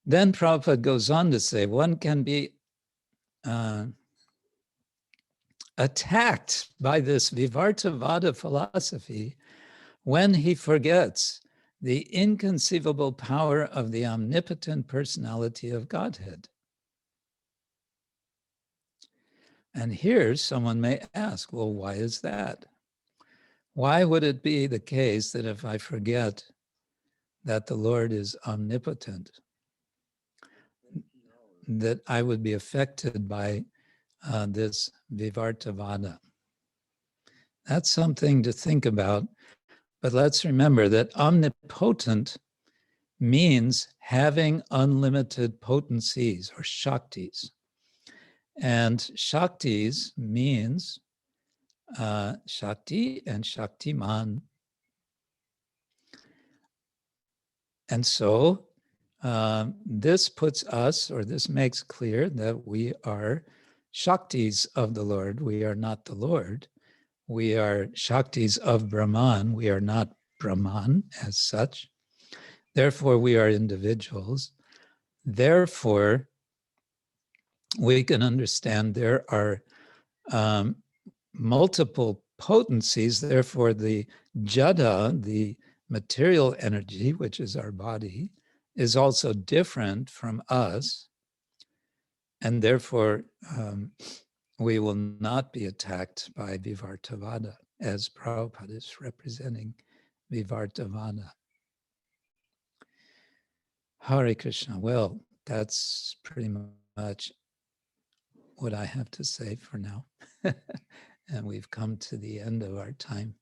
Then Prabhupada goes on to say, one can be attacked by this Vivartavada philosophy when he forgets the inconceivable power of the omnipotent personality of Godhead. And here someone may ask, well, why is that? Why would it be the case that if I forget that the Lord is omnipotent, that I would be affected by this Vivartavada? That's something to think about. But let's remember that omnipotent means having unlimited potencies or shaktis. And shaktis means Shakti and Shaktiman. And so this puts us, or this makes clear that we are Shaktis of the Lord. We are not the Lord. We are Shaktis of Brahman. We are not Brahman as such. Therefore, we are individuals. Therefore, we can understand there are multiple potencies. Therefore, the jada, the material energy, which is our body, is also different from us. And therefore, we will not be attacked by Vivartavada. as Prabhupada is representing Vivartavana. Hare Krishna. Well, that's pretty much what I have to say for now. And we've come to the end of our time.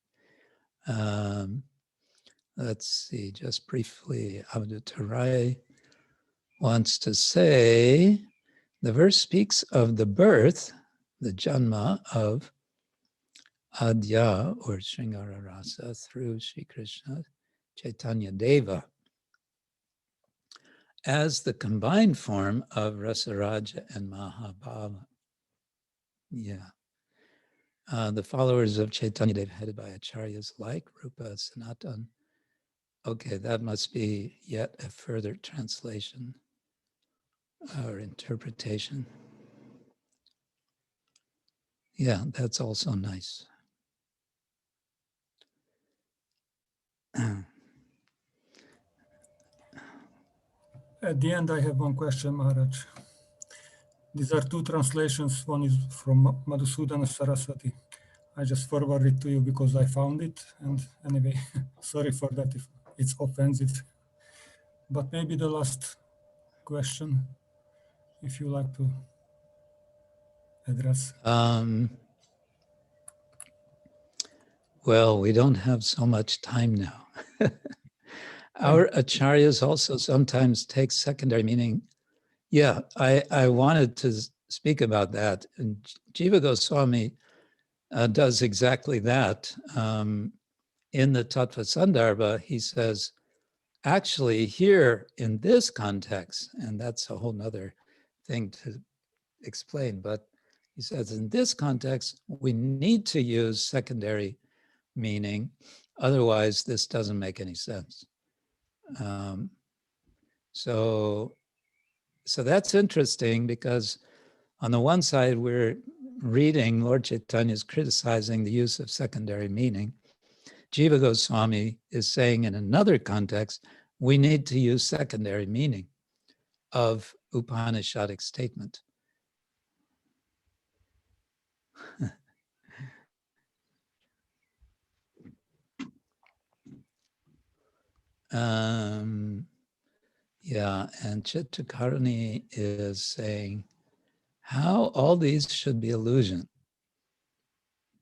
Let's see, just briefly, Avadutarai wants to say, the verse speaks of the birth, the janma of Adya or Sringara Rasa through Sri Krishna Chaitanya Deva as the combined form of Rasaraja and Mahabhava. Yeah. The followers of Chaitanya Deva headed by acharyas like Rupa Sanatan. Okay, that must be yet a further translation or interpretation. Yeah, that's also nice. At the end, I have one question, Maharaj. These are two translations. One is from Madhusudana Saraswati. I just forwarded it to you because I found it. And anyway, sorry for that if it's offensive. But maybe the last question, if you like to address. Well, we don't have so much time now. Our acharyas also sometimes take secondary meaning. Yeah, I wanted to speak about that. And Jiva Goswami does exactly that. In the Tattva Sandarbha, he says, actually here in this context, and that's a whole nother thing to explain, but he says in this context, we need to use secondary meaning, otherwise this doesn't make any sense. So that's interesting because on the one side, we're reading Lord Chaitanya is criticizing the use of secondary meaning. Jiva Goswami is saying in another context, we need to use secondary meaning of Upanishadic statement. Yeah, and Chittakarani is saying how all these should be illusion.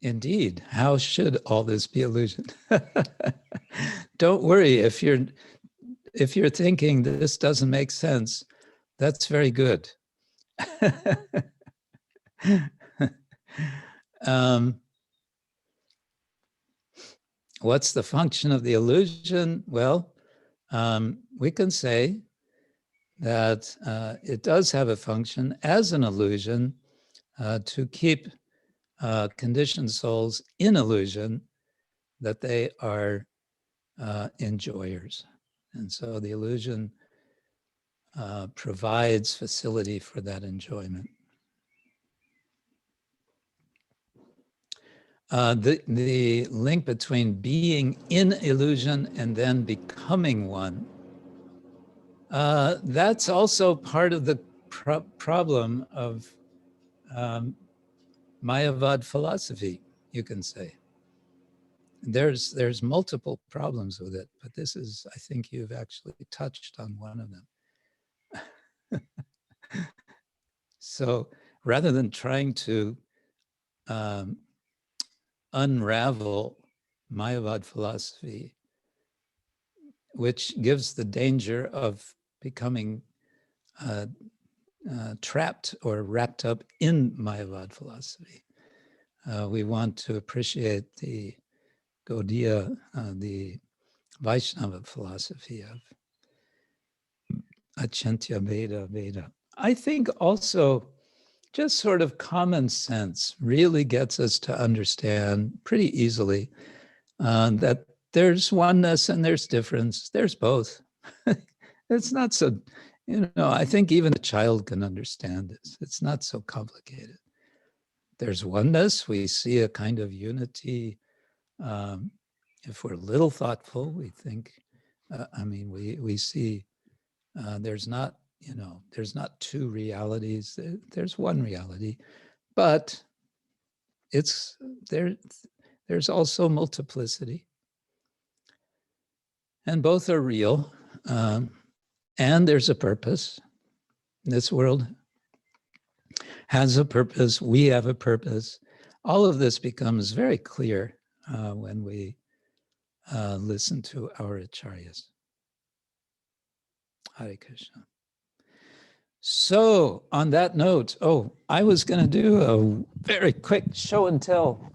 Indeed, how should all this be illusion? Don't worry if you're thinking this doesn't make sense, that's very good. What's the function of the illusion? Well, we can say that it does have a function as an illusion to keep conditioned souls in illusion that they are enjoyers. And so the illusion provides facility for that enjoyment. The link between being in illusion and then becoming one, that's also part of the problem of Mayavad philosophy, you can say. There's multiple problems with it, but this is, I think you've actually touched on one of them. So rather than trying to unravel Mayavad philosophy, which gives the danger of becoming trapped or wrapped up in Mayavad philosophy, we want to appreciate the Gaudiya, the Vaishnava philosophy of Achintya Veda. I think also just sort of common sense really gets us to understand pretty easily that there's oneness and there's difference. There's both. It's not so, I think even a child can understand this. It's not so complicated. There's oneness. We see a kind of unity. If we're a little thoughtful, we think, we see there's not, there's not two realities. There's one reality, but it's there. there's also multiplicity. And both are real. And there's a purpose. This world has a purpose. We have a purpose. All of this becomes very clear when we listen to our acharyas. Hare Krishna. So on that note, I was going to do a very quick show and tell.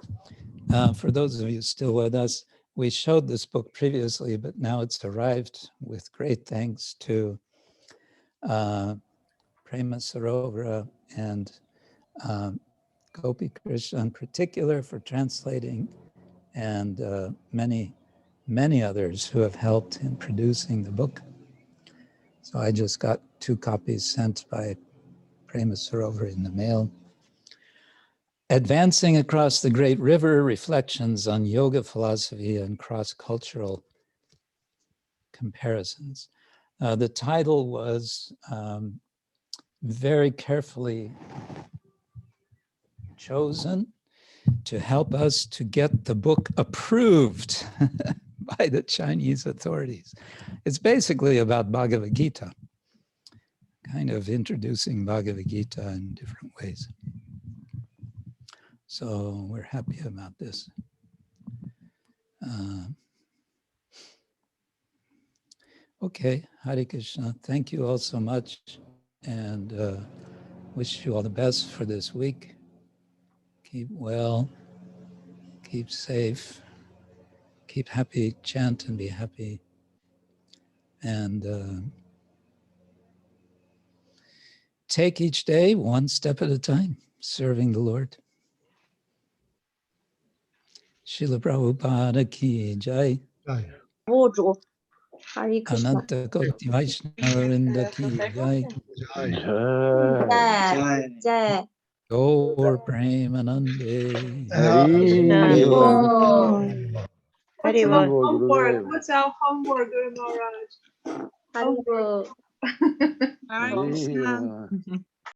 For those of you still with us, we showed this book previously, but now it's arrived with great thanks to Prema Sarovara and Gopi Krishna in particular for translating, and many, many others who have helped in producing the book. So I just got 2 copies sent by Prema Sarovara in the mail. Advancing Across the Great River, Reflections on Yoga Philosophy and Cross-Cultural Comparisons. The title was very carefully chosen to help us to get the book approved by the Chinese authorities. It's basically about Bhagavad Gita, kind of introducing Bhagavad Gita in different ways. So we're happy about this. Okay, Hare Krishna. Thank you all so much, and wish you all the best for this week. Keep well, keep safe, keep happy, chant and be happy. And take each day one step at a time, serving the Lord. Srila Prabhupada ki jai. Ananta Koti Vaishnava ki jai. Gaur Premanande. What's our homework, Guru Maharaj? Homework.